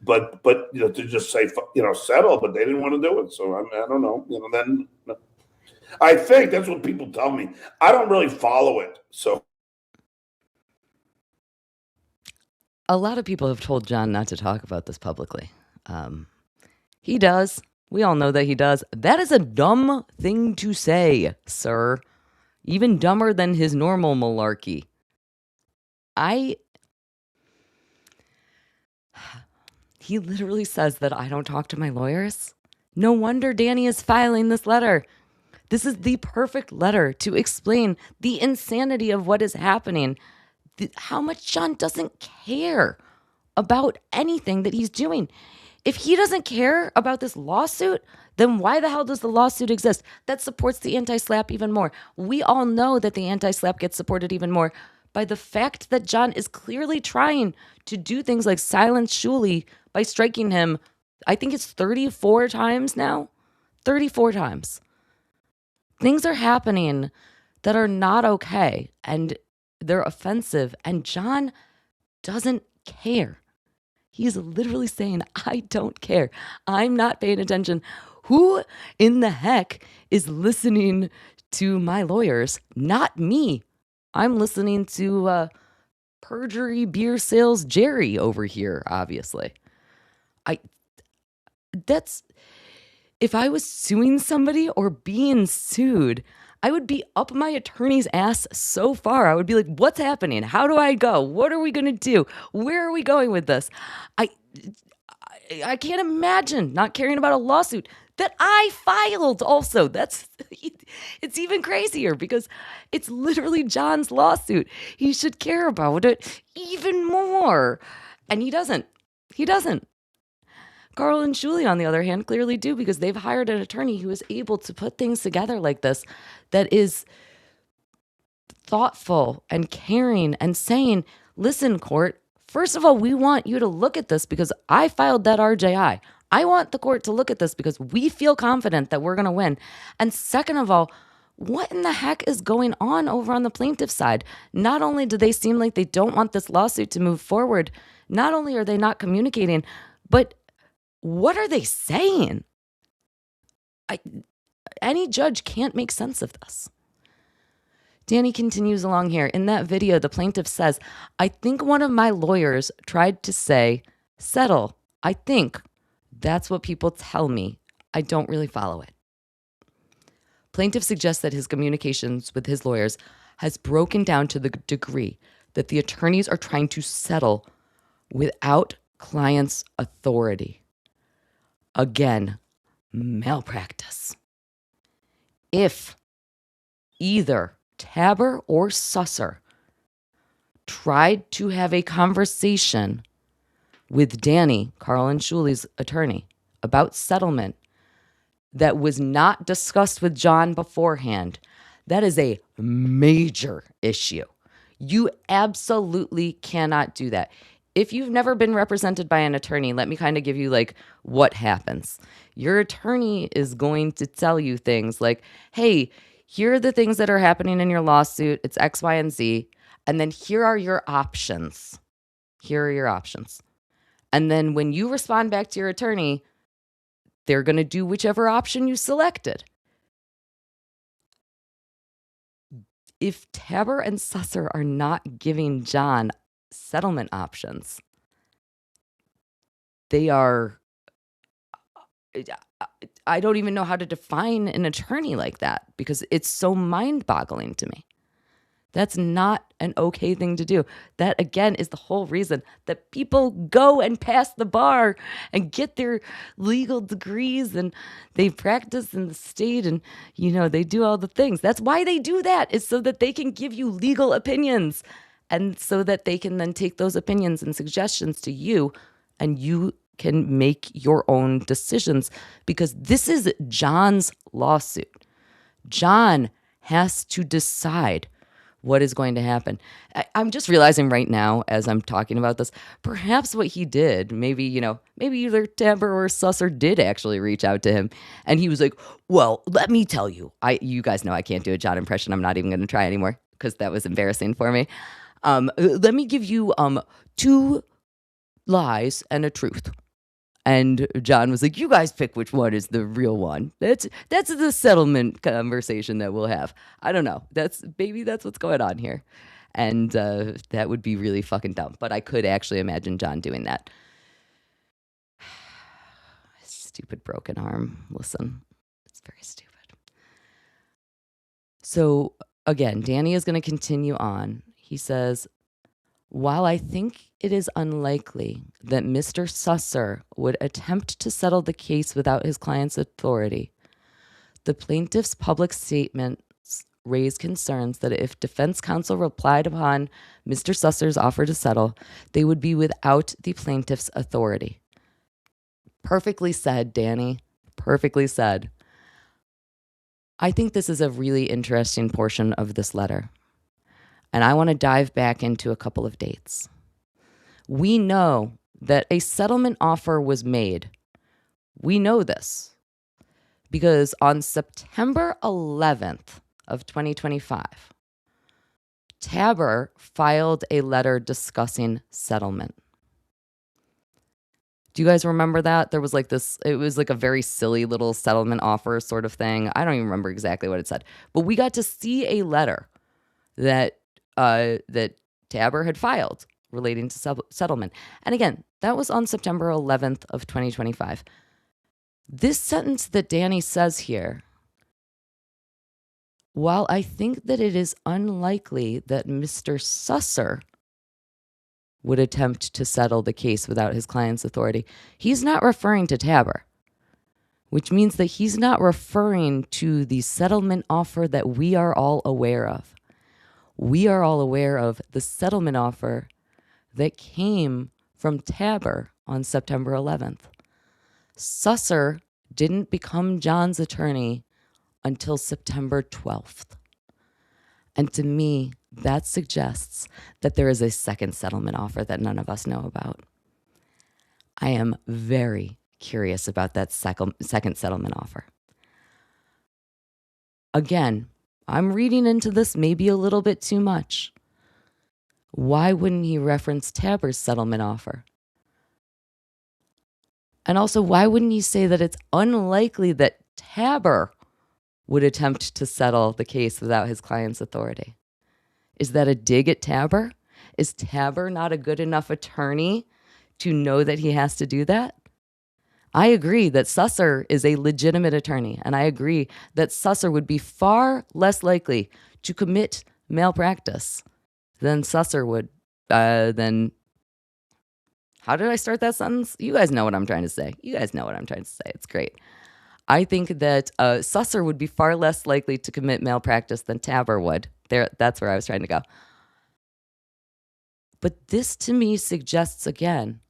but to just say, settle, but they didn't want to do it. So I don't know. Then I think that's what people tell me. I don't really follow it. So a lot of people have told John not to talk about this publicly. He does. We all know that he does. That is a dumb thing to say, sir. Even dumber than his normal malarkey. He literally says that I don't talk to my lawyers. No wonder Danny is filing this letter. This is the perfect letter to explain the insanity of what is happening. How much John doesn't care about anything that he's doing. If he doesn't care about this lawsuit, then why the hell does the lawsuit exist? That supports the anti-SLAPP even more. We all know that the anti-SLAPP gets supported even more by the fact that John is clearly trying to do things like silence Shuli by striking him, I think it's 34 times now. 34 times. Things are happening that are not okay, and they're offensive, and John doesn't care. He's literally saying, I don't care. I'm not paying attention. Who in the heck is listening to my lawyers? Not me. I'm listening to perjury beer sales Jerry over here, obviously. If I was suing somebody or being sued, I would be up my attorney's ass so far. I would be like, what's happening? How do I go? What are we going to do? Where are we going with this? I can't imagine not caring about a lawsuit that I filed also. It's even crazier because it's literally John's lawsuit. He should care about it even more. And he doesn't. He doesn't. Karl and Shuli, on the other hand, clearly do because they've hired an attorney who is able to put things together like this that is thoughtful and caring and saying, listen, court, first of all, we want you to look at this because I filed that RJI. I want the court to look at this because we feel confident that we're going to win. And second of all, what in the heck is going on over on the plaintiff side? Not only do they seem like they don't want this lawsuit to move forward, not only are they not communicating, but what are they saying? Any judge can't make sense of this. Danny continues along here. In that video, the plaintiff says, I think one of my lawyers tried to say, settle. I think that's what people tell me. I don't really follow it. Plaintiff suggests that his communications with his lawyers has broken down to the degree that the attorneys are trying to settle without client's authority. Again, malpractice. If either Tabber or Susser tried to have a conversation with Danny, Karl and Shuli's attorney, about settlement that was not discussed with John beforehand, that is a major issue. You absolutely cannot do that. If you've never been represented by an attorney, let me kind of give you like what happens. Your attorney is going to tell you things like, hey, here are the things that are happening in your lawsuit. It's X, Y, and Z. And then here are your options. Here are your options. And then when you respond back to your attorney, they're going to do whichever option you selected. If Tabber and Susser are not giving John settlement options, they are, I don't even know how to define an attorney like that because it's so mind-boggling to me. That's not an okay thing to do. That, again, is the whole reason that people go and pass the bar and get their legal degrees and they practice in the state and, they do all the things. That's why they do that, is so that they can give you legal opinions and so that they can then take those opinions and suggestions to you and you can make your own decisions because this is John's lawsuit. John has to decide what is going to happen. I'm just realizing right now as I'm talking about this, perhaps what he did, maybe either Tabber or Susser did actually reach out to him. And he was like, well, let me tell you, you guys know I can't do a John impression. I'm not even going to try anymore because that was embarrassing for me. Let me give you 2 lies and a truth. And John was like, you guys pick which one is the real one. That's the settlement conversation that we'll have. I don't know. That's what's going on here. And that would be really fucking dumb. But I could actually imagine John doing that. Stupid broken arm. Listen, it's very stupid. So again, Danny is going to continue on. He says, while I think it is unlikely that Mr. Susser would attempt to settle the case without his client's authority, the plaintiff's public statements raise concerns that if defense counsel replied upon Mr. Susser's offer to settle, they would be without the plaintiff's authority. Perfectly said, Danny. Perfectly said. I think this is a really interesting portion of this letter. And I want to dive back into a couple of dates. We know that a settlement offer was made. We know this because on September 11th of 2025, Tabor filed a letter discussing settlement. Do you guys remember that? There was like this, it was like a very silly little settlement offer sort of thing. I don't even remember exactly what it said, but we got to see a letter that Tabor had filed relating to settlement. And again, that was on September 11th of 2025. This sentence that Danny says here, while I think that it is unlikely that Mr. Susser would attempt to settle the case without his client's authority, he's not referring to Tabor, which means that he's not referring to the settlement offer that we are all aware of. We are all aware of the settlement offer that came from Tabor on September 11th. Susser didn't become John's attorney until September 12th. And to me, that suggests that there is a second settlement offer that none of us know about. I am very curious about that second settlement offer. Again, I'm reading into this maybe a little bit too much. Why wouldn't he reference Tabor's settlement offer? And also, why wouldn't he say that it's unlikely that Tabor would attempt to settle the case without his client's authority? Is that a dig at Tabor? Is Tabor not a good enough attorney to know that he has to do that? I agree that Susser is a legitimate attorney, and I agree that Susser would be far less likely to commit malpractice than Susser would, than... How did I start that sentence? You guys know what I'm trying to say. It's great. I think that Susser would be far less likely to commit malpractice than Tabor would. That's where I was trying to go. But this to me suggests, again,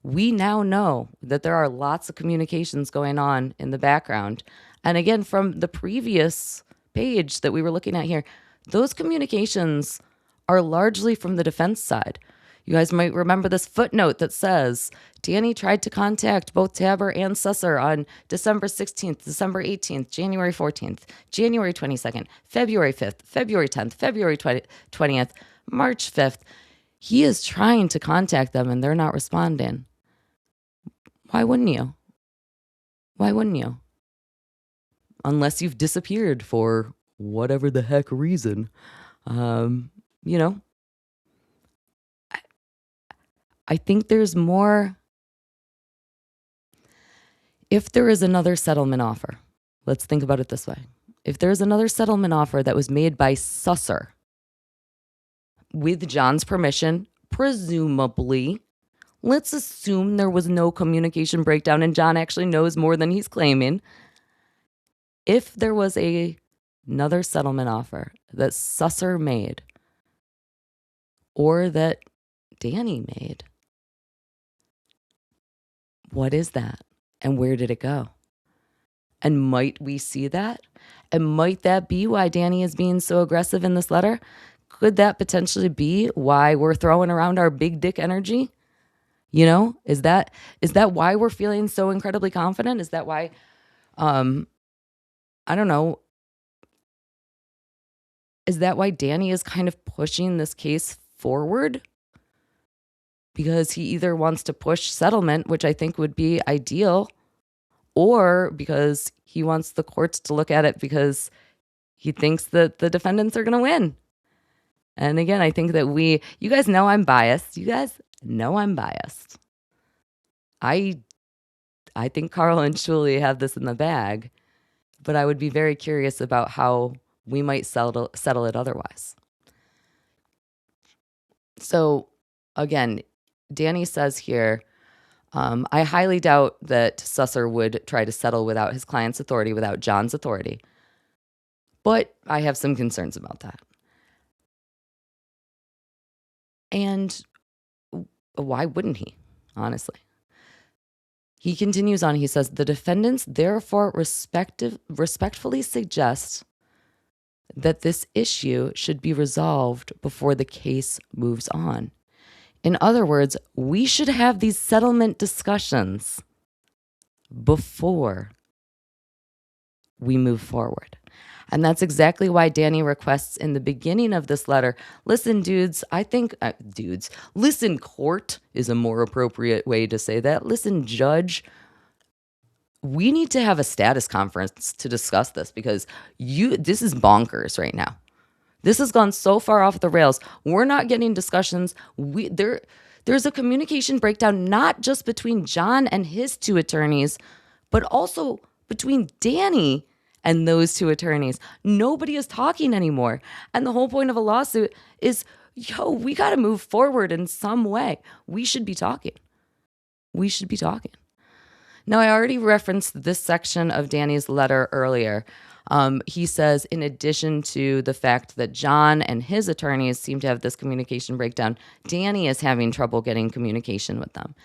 we now know that there are lots of communications going on in the background. And again, from the previous page that we were looking at here, those communications are largely from the defense side. You guys might remember this footnote that says, Danny tried to contact both Tabor and Susser on December 16th, December 18th, January 14th, January 22nd, February 5th, February 10th, February 20th, March 5th. He is trying to contact them and they're not responding. Why wouldn't you? Unless you've disappeared for whatever the heck reason. I think there's more. If there is another settlement offer, let's think about it this way. If there's another settlement offer that was made by Susser with John's permission, presumably, let's assume there was no communication breakdown and John actually knows more than he's claiming. If there was another settlement offer that Susser made or that Danny made, what is that? And where did it go? And might we see that? And might that be why Danny is being so aggressive in this letter? Could that potentially be why we're throwing around our big dick energy? Is that why we're feeling so incredibly confident? Is that why, I don't know. Is that why Danny is kind of pushing this case forward because he either wants to push settlement, which I think would be ideal, or because he wants the courts to look at it because he thinks that the defendants are going to win. And again, I think that you guys know I'm biased. I think Karl and Shuli have this in the bag, but I would be very curious about how we might settle it otherwise. So again, Danny says here, I highly doubt that Susser would try to settle without his client's authority, without John's authority. But I have some concerns about that. And why wouldn't he, honestly? He continues on. He says, the defendants therefore respectfully suggest that this issue should be resolved before the case moves on. In other words, we should have these settlement discussions before we move forward. And that's exactly why Danny requests in the beginning of this letter, listen, dudes, listen, court is a more appropriate way to say that. Listen, judge, we need to have a status conference to discuss this because this is bonkers right now. This has gone so far off the rails. We're not getting discussions. There's a communication breakdown, not just between John and his two attorneys, but also between Danny and those two attorneys. Nobody is talking anymore. And the whole point of a lawsuit is, we got to move forward in some way. We should be talking. Now, I already referenced this section of Danny's letter earlier. He says, in addition to the fact that John and his attorneys seem to have this communication breakdown, Danny is having trouble getting communication with them.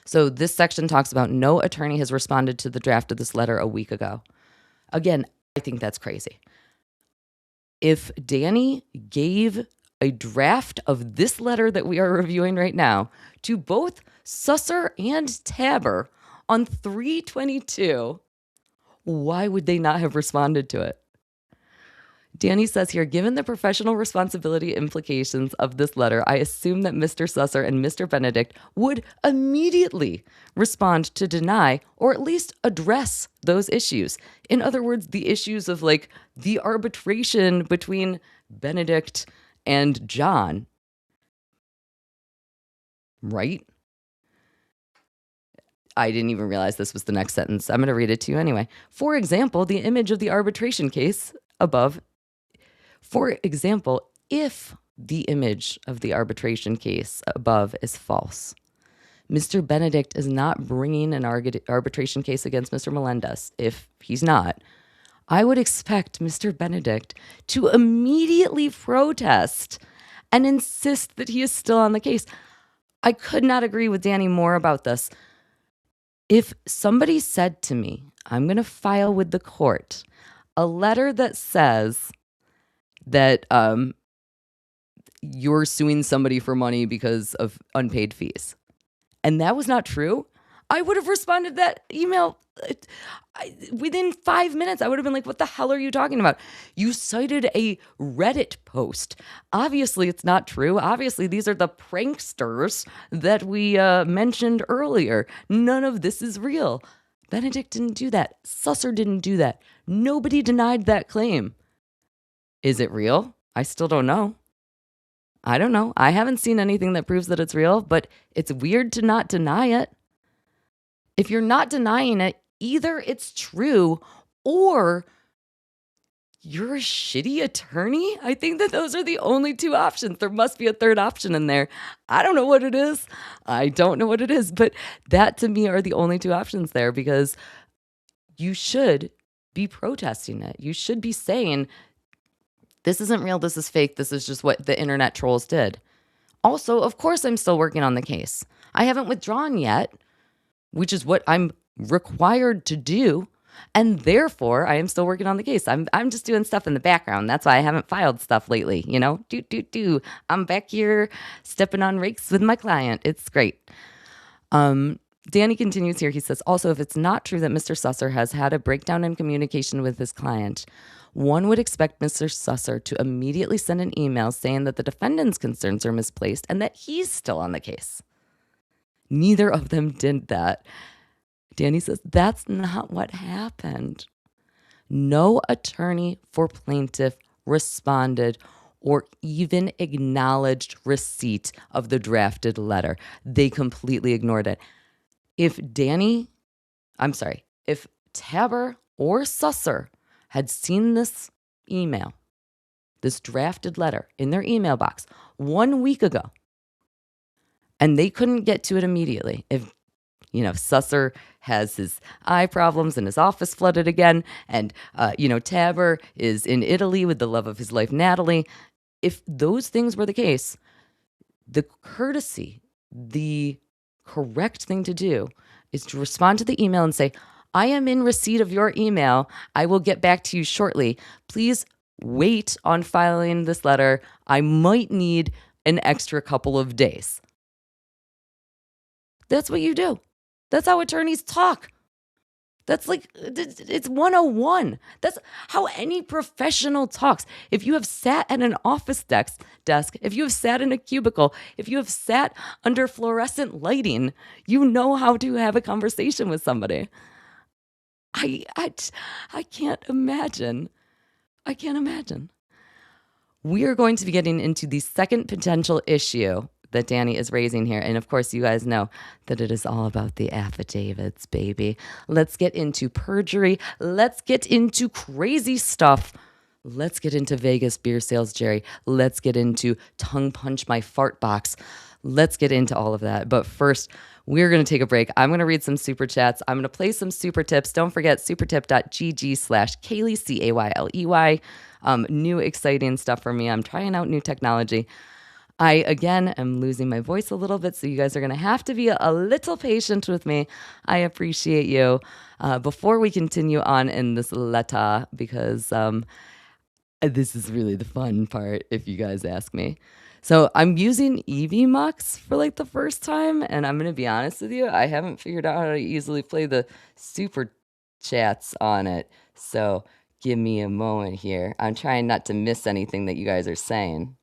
So this section talks about no attorney has responded to the draft of this letter a week ago. Again, I think that's crazy. If Danny gave a draft of this letter that we are reviewing right now to both Susser and Tabor on 3/22, why would they not have responded to it? Danny says here, given the professional responsibility implications of this letter, I assume that Mr. Susser and Mr. Benedict would immediately respond to deny or at least address those issues. In other words, the issues of the arbitration between Benedict and John. Right? I didn't even realize this was the next sentence. I'm going to read it to you anyway. For example, the image of the arbitration case above. For example, if the image of the arbitration case above is false, Mr. Benedict is not bringing an arbitration case against Mr. Melendez. If he's not, I would expect Mr. Benedict to immediately protest and insist that he is still on the case. I could not agree with Danny more about this. If somebody said to me, I'm going to file with the court a letter that says that you're suing somebody for money because of unpaid fees, and that was not true, I would have responded to that email within 5 minutes. I would have been like, what the hell are you talking about? You cited a Reddit post. Obviously, it's not true. Obviously, these are the pranksters that we mentioned earlier. None of this is real. Benedict didn't do that. Susser didn't do that. Nobody denied that claim. Is it real? I still don't know. I don't know. I haven't seen anything that proves that it's real, but it's weird to not deny it. If you're not denying it, either it's true or you're a shitty attorney. I think that those are the only two options. There must be a third option in there. I don't know what it is. But that to me are the only two options there, because you should be protesting it. You should be saying, this isn't real, this is fake, this is just what the internet trolls did. Also, of course, I'm still working on the case. I haven't withdrawn yet, which is what I'm required to do. And therefore, I am still working on the case. I'm just doing stuff in the background. That's why I haven't filed stuff lately. I'm back here stepping on rakes with my client. It's great. Danny continues here. He says, also, if it's not true that Mr. Susser has had a breakdown in communication with his client, one would expect Mr. Susser to immediately send an email saying that the defendant's concerns are misplaced and that he's still on the case. Neither of them did that. Danny says that's not what happened. No attorney for plaintiff responded or even acknowledged receipt of the drafted letter. They completely ignored it. If Tabber or Susser had seen this email, this drafted letter in their email box 1 week ago, and they couldn't get to it immediately, if Susser has his eye problems and his office flooded again, and Tabber is in Italy with the love of his life, Natalie. If those things were the case, the correct thing to do is to respond to the email and say, I am in receipt of your email. I will get back to you shortly. Please wait on filing this letter. I might need an extra couple of days. That's what you do. That's how attorneys talk. That's it's 101. That's how any professional talks. If you have sat at an office desk, if you have sat in a cubicle, if you have sat under fluorescent lighting, you know how to have a conversation with somebody. I can't imagine. I can't imagine. We are going to be getting into the second potential issue that Danny is raising here. And of course, you guys know that it is all about the affidavits, baby. Let's get into perjury. Let's get into crazy stuff. Let's get into Vegas beer sales, Jerry. Let's get into tongue punch my fart box. Let's get into all of that. But first, we're going to take a break. I'm going to read some super chats. I'm going to play some super tips. Don't forget supertip.gg/Kayley, Cayley. New exciting stuff for me. I'm trying out new technology. I, again, am losing my voice a little bit, so you guys are going to have to be a little patient with me. I appreciate you. Before we continue on in this letter, because this is really the fun part, if you guys ask me. So I'm using EVMux for the first time, and I'm going to be honest with you, I haven't figured out how to easily play the super chats on it. So give me a moment here. I'm trying not to miss anything that you guys are saying.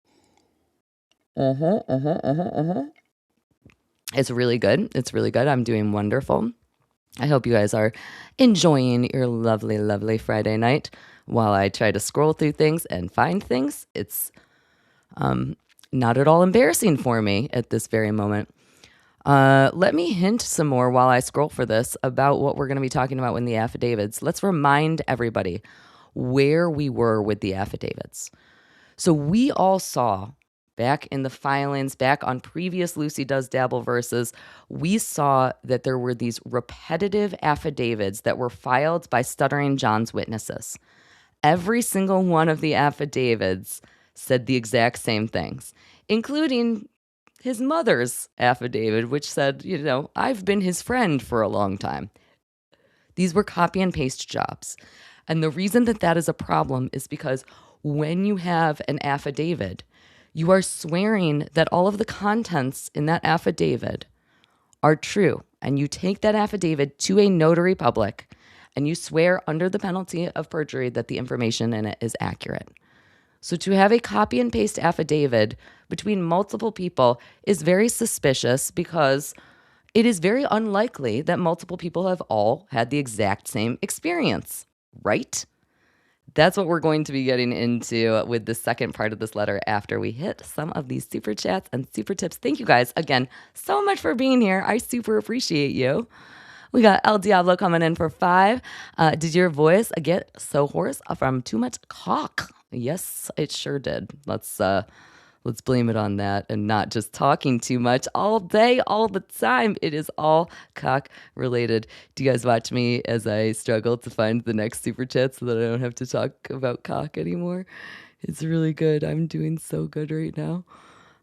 It's really good. It's really good. I'm doing wonderful. I hope you guys are enjoying your lovely, lovely Friday night while I try to scroll through things and find things. It's not at all embarrassing for me at this very moment. Let me hint some more while I scroll for this about what we're going to be talking about in the affidavits. Let's remind everybody where we were with the affidavits. So we all saw back in the filings, back on previous Lucy Does Dabbleverses, we saw that there were these repetitive affidavits that were filed by Stuttering John's witnesses. Every single one of the affidavits said the exact same things, including his mother's affidavit, which said, I've been his friend for a long time. These were copy and paste jobs. And the reason that is a problem is because when you have an affidavit, you are swearing that all of the contents in that affidavit are true. And you take that affidavit to a notary public and you swear under the penalty of perjury that the information in it is accurate. So to have a copy and paste affidavit between multiple people is very suspicious because it is very unlikely that multiple people have all had the exact same experience, right? That's what we're going to be getting into with the second part of this letter after we hit some of these super chats and super tips. Thank you guys again so much for being here. I super appreciate you. We got El Diablo coming in for 5. Did your voice get so hoarse from too much cock? Yes, it sure did. Let's blame it on that and not just talking too much all day, all the time. It is all cock related. Do you guys watch me as I struggle to find the next super chat so that I don't have to talk about cock anymore? It's really good. I'm doing so good right now.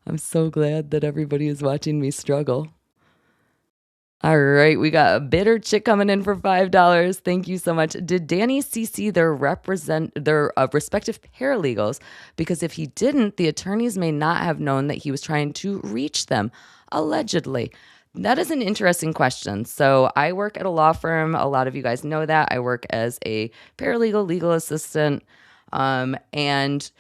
I'm so glad that everybody is watching me struggle. All right, we got a bitter chick coming in for $5. Thank you so much. Did Danny CC their respective paralegals? Because if he didn't, the attorneys may not have known that he was trying to reach them, allegedly. That is an interesting question. So I work at a law firm. A lot of you guys know that. I work as a paralegal, legal assistant. And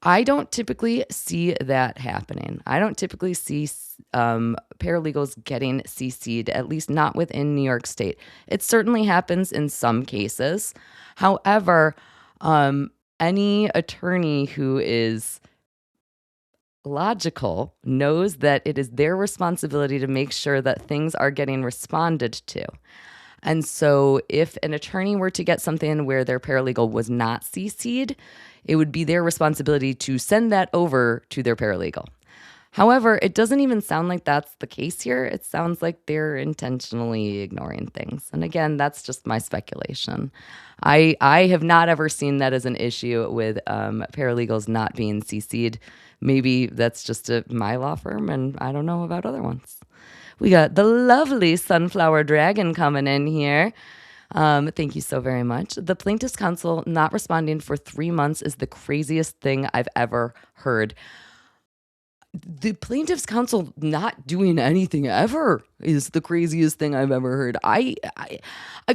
I don't typically see that happening. I don't typically see paralegals getting CC'd, at least not within New York State. It certainly happens in some cases. However, any attorney who is logical knows that it is their responsibility to make sure that things are getting responded to. And so if an attorney were to get something where their paralegal was not CC'd, it would be their responsibility to send that over to their paralegal. However, it doesn't even sound like that's the case here. It sounds like they're intentionally ignoring things. And again, that's just my speculation. I have not ever seen that as an issue with paralegals not being CC'd. Maybe that's just my law firm, and I don't know about other ones. We got the lovely Sunflower Dragon coming in here. Thank you so very much. The plaintiff's counsel not responding for 3 months is the craziest thing I've ever heard. The plaintiff's counsel not doing anything ever is the craziest thing I've ever heard. I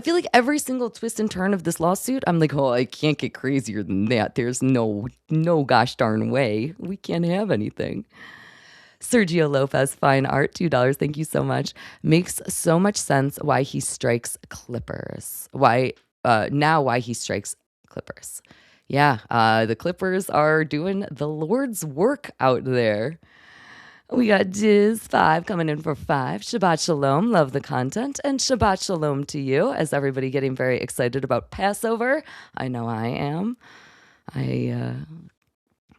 feel like every single twist and turn of this lawsuit, I'm like, oh, I can't get crazier than that. There's no gosh darn way. We can't have anything. Sergio Lopez, fine art, $2. Thank you so much. Makes so much sense why he strikes Clippers. Why he strikes Clippers. Yeah, the Clippers are doing the Lord's work out there. We got Diz5 coming in for 5. Shabbat Shalom, love the content. And Shabbat Shalom to you, as everybody getting very excited about Passover. I know I am.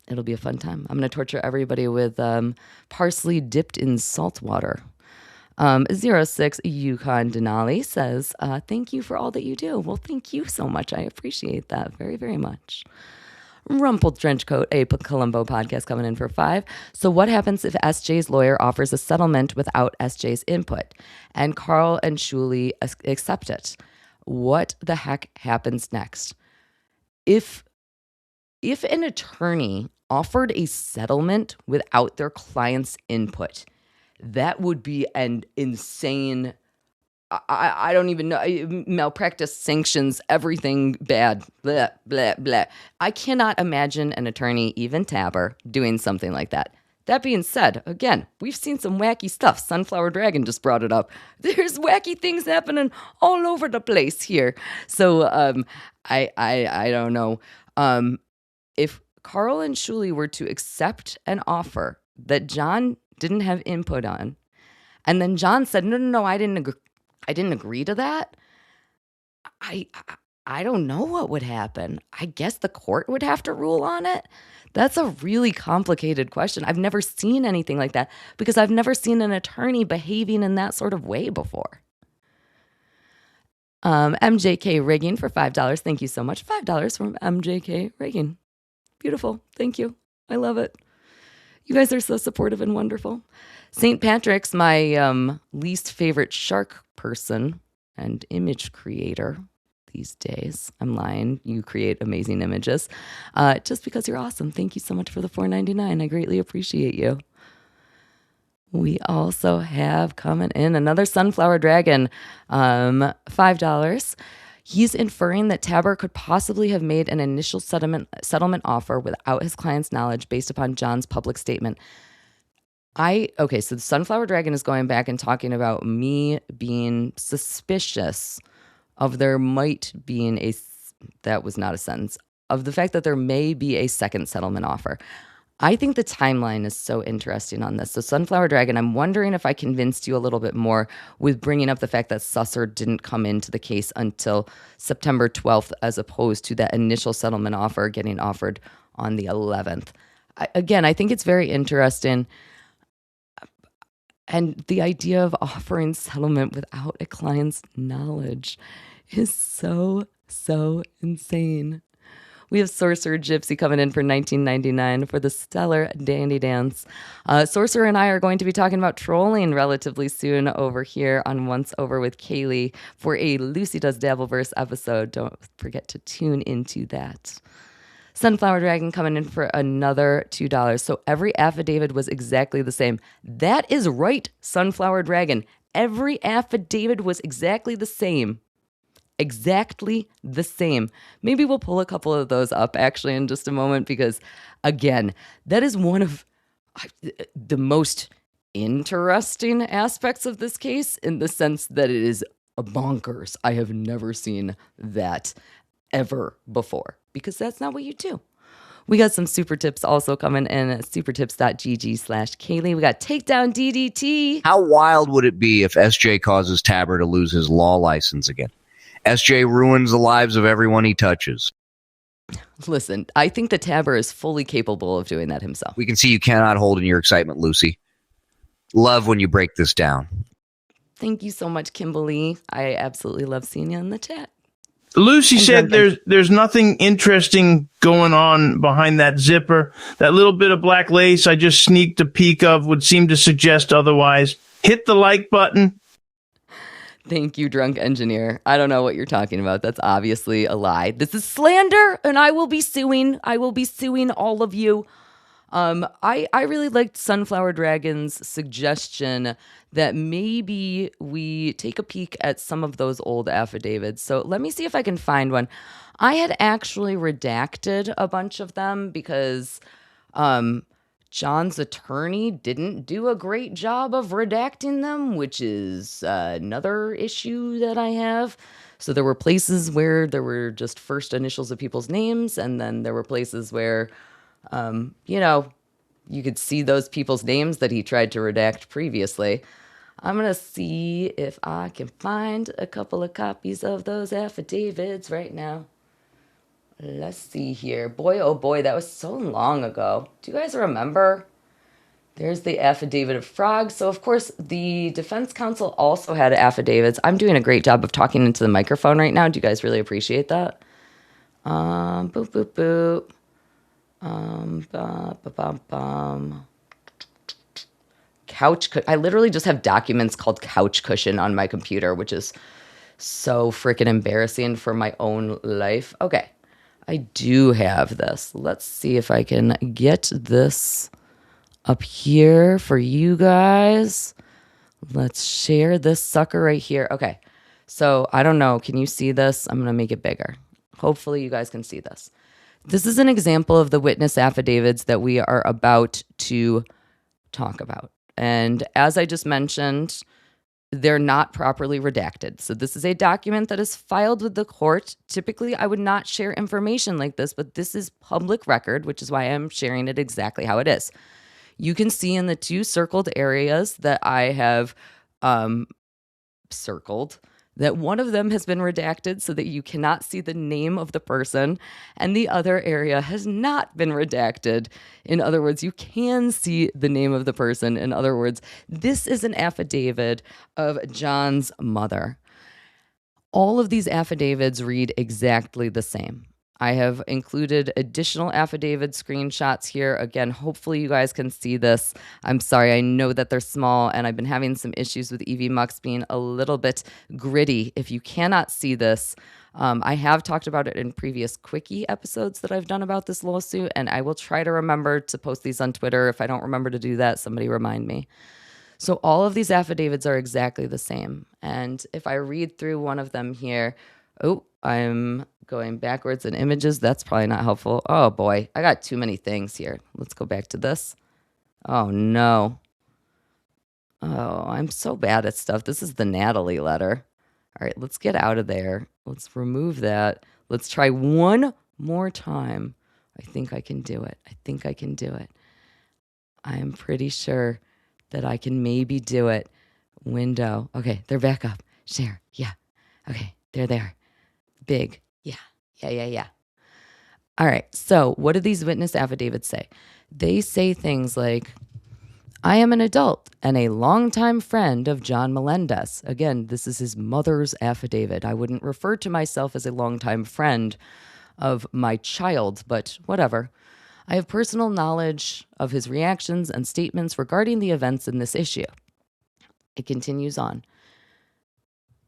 It'll be a fun time. I'm going to torture everybody with parsley dipped in salt water. 06 Yukon Denali says, thank you for all that you do. Well, thank you so much. I appreciate that very, very much. Rumpled Trenchcoat, a Columbo podcast coming in for 5. So what happens if SJ's lawyer offers a settlement without SJ's input and Karl and Shuli accept it? What the heck happens next? If an attorney offered a settlement without their client's input, that would be an insane, I don't even know, malpractice, sanctions, everything bad, blah, blah, blah. I cannot imagine an attorney, even Tabber, doing something like that. That being said, again, we've seen some wacky stuff. Sunflower Dragon just brought it up. There's wacky things happening all over the place here. So I don't know. If Karl and Shuli were to accept an offer that John didn't have input on, and then John said, no, I didn't agree to that, I don't know what would happen. I guess the court would have to rule on it. That's a really complicated question. I've never seen anything like that because I've never seen an attorney behaving in that sort of way before. MJK Rigging for $5. Thank you so much. $5 from MJK Rigging. Beautiful. Thank you. I love it. You guys are so supportive and wonderful. St. Patrick's my least favorite shark person and image creator these days. I'm lying. You create amazing images. Just because you're awesome. Thank you so much for the $4.99. I greatly appreciate you. We also have coming in another Sunflower Dragon, $5. He's inferring that Tabber could possibly have made an initial settlement offer without his client's knowledge based upon John's public statement. So the Sunflower Dragon is going back and talking about me being suspicious of there might being that was not a sentence, of the fact that there may be a second settlement offer. I think the timeline is so interesting on this. So Sunflower Dragon, I'm wondering if I convinced you a little bit more with bringing up the fact that Susser didn't come into the case until September 12th, as opposed to that initial settlement offer getting offered on the 11th. I think it's very interesting. And the idea of offering settlement without a client's knowledge is so insane. We have Sorcerer Gypsy coming in for $19.99 for the stellar Dandy Dance. Sorcerer and I are going to be talking about trolling relatively soon over here on Once Over with Kaylee for a Lucy Does Dabbleverse episode. Don't forget to tune into that. Sunflower Dragon coming in for another $2. So every affidavit was exactly the same. That is right, Sunflower Dragon. Every affidavit was exactly the same. exactly the same. Maybe we'll pull a couple of those up actually in just a moment, because again, that is one of the most interesting aspects of this case, in the sense that it is bonkers. I have never seen that ever before, because that's not what you do. We got some super tips also coming in at supertips.gg/Kaylee. We got Takedown DDT. How wild would it be if SJ causes Tabber to lose his law license again? SJ ruins the lives of everyone he touches. Listen, I think that Tabber is fully capable of doing that himself. We can see you cannot hold in your excitement, Lucy. Love when you break this down. Thank you so much, Kimberly. I absolutely love seeing you in the chat. Lucy said there's nothing interesting going on behind that zipper. That little bit of black lace I just sneaked a peek of would seem to suggest otherwise. Hit the like button. Thank you, Drunk Engineer. I don't know what you're talking about. That's obviously a lie. This is slander, and I will be suing. I will be suing all of you. I really liked Sunflower Dragon's suggestion that maybe we take a peek at some of those old affidavits. So let me see if I can find one. I had actually redacted a bunch of them because John's attorney didn't do a great job of redacting them, which is another issue that I have. So there were places where there were just first initials of people's names, and then there were places where you could see those people's names that he tried to redact previously. I'm going to see if I can find a couple of copies of those affidavits right now. Let's see here. Boy, oh boy, that was so long ago. Do you guys remember? There's the affidavit of Frog. So, of course, the defense counsel also had affidavits. I'm doing a great job of talking into the microphone right now. Do you guys really appreciate that? Boop, boop, boop. I literally just have documents called couch cushion on my computer, which is so freaking embarrassing for my own life. Okay, I do have this. Let's see if I can get this up here for you guys. Let's share this sucker right here. Okay, so I don't know. Can you see this? I'm going to make it bigger. Hopefully you guys can see this. This is an example of the witness affidavits that we are about to talk about. And as I just mentioned, they're not properly redacted. So this is a document that is filed with the court. Typically, I would not share information like this, but this is public record, which is why I'm sharing it exactly how it is. You can see in the two circled areas that I have circled that one of them has been redacted so that you cannot see the name of the person, and the other area has not been redacted. In other words, you can see the name of the person. In other words, this is an affidavit of John's mother. All of these affidavits read exactly the same. I have included additional affidavit screenshots here. Again, hopefully you guys can see this. I'm sorry, I know that they're small, and I've been having some issues with EV Mux being a little bit gritty. If you cannot see this, I have talked about it in previous quickie episodes that I've done about this lawsuit, and I will try to remember to post these on Twitter. If I don't remember to do that, somebody remind me. So all of these affidavits are exactly the same. And if I read through one of them here, I'm going backwards in images. That's probably not helpful. Oh boy, I got too many things here. Let's go back to this. Oh no. Oh, I'm so bad at stuff. This is the Natalie letter. All right, let's get out of there. Let's remove that. Let's try one more time. I think I can do it. I am pretty sure that I can maybe do it. Window. Okay, they're back up. Share. Yeah. Okay, they're there. Big. Yeah. All right. So what do these witness affidavits say? They say things like, I am an adult and a longtime friend of John Melendez. Again, this is his mother's affidavit. I wouldn't refer to myself as a longtime friend of my child, but whatever. I have personal knowledge of his reactions and statements regarding the events in this issue. It continues on.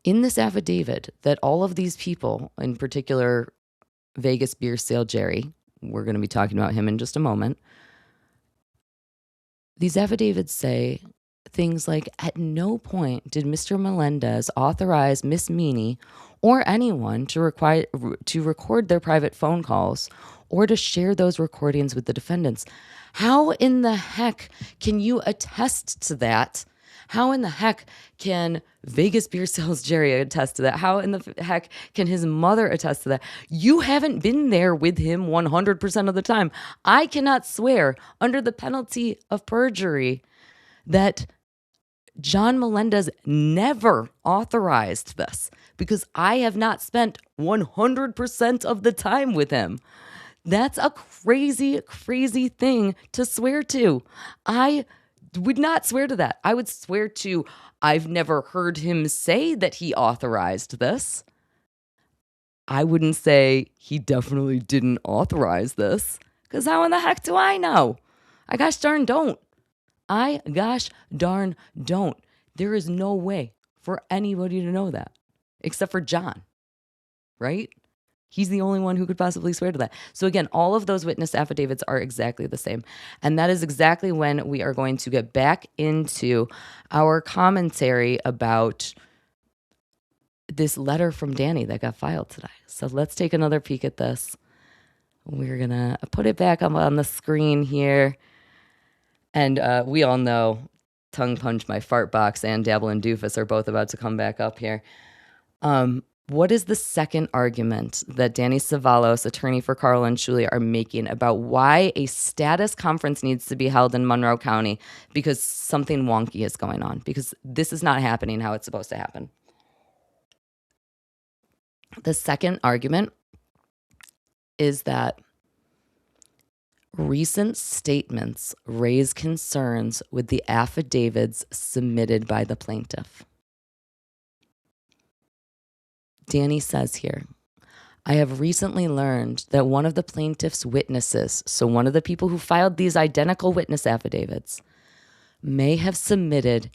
In this affidavit that all of these people, in particular Vegas beer sale Jerry, we're going to be talking about him in just a moment, these affidavits say things like, at no point did Mr. Melendez authorize Miss Meany or anyone to record their private phone calls or to share those recordings with the defendants. How in the heck can you attest to that? How in the heck can Vegas Beer Sales Jerry attest to that? How in the heck can his mother attest to that? You haven't been there with him 100% of the time. I cannot swear under the penalty of perjury that John Melendez never authorized this, because I have not spent 100% of the time with him. That's a crazy, crazy thing to swear to. I would not swear to that. I would swear to, I've never heard him say that he authorized this. I wouldn't say he definitely didn't authorize this, because how in the heck do I know? I gosh darn don't. There is no way for anybody to know that, except for John, right? He's the only one who could possibly swear to that. So again, all of those witness affidavits are exactly the same. And that is exactly when we are going to get back into our commentary about this letter from Danny that got filed today. So let's take another peek at this. We're going to put it back up on the screen here. And we all know Tongue Punch My Fart Box and Dabble and Doofus are both about to come back up here. What is the second argument that Danny Cevallos, attorney for Karl and Shuli, are making about why a status conference needs to be held in Monroe County? Because something wonky is going on. Because this is not happening how it's supposed to happen. The second argument is that recent statements raise concerns with the affidavits submitted by the plaintiff. Danny says here, I have recently learned that one of the plaintiff's witnesses, so one of the people who filed these identical witness affidavits, may have submitted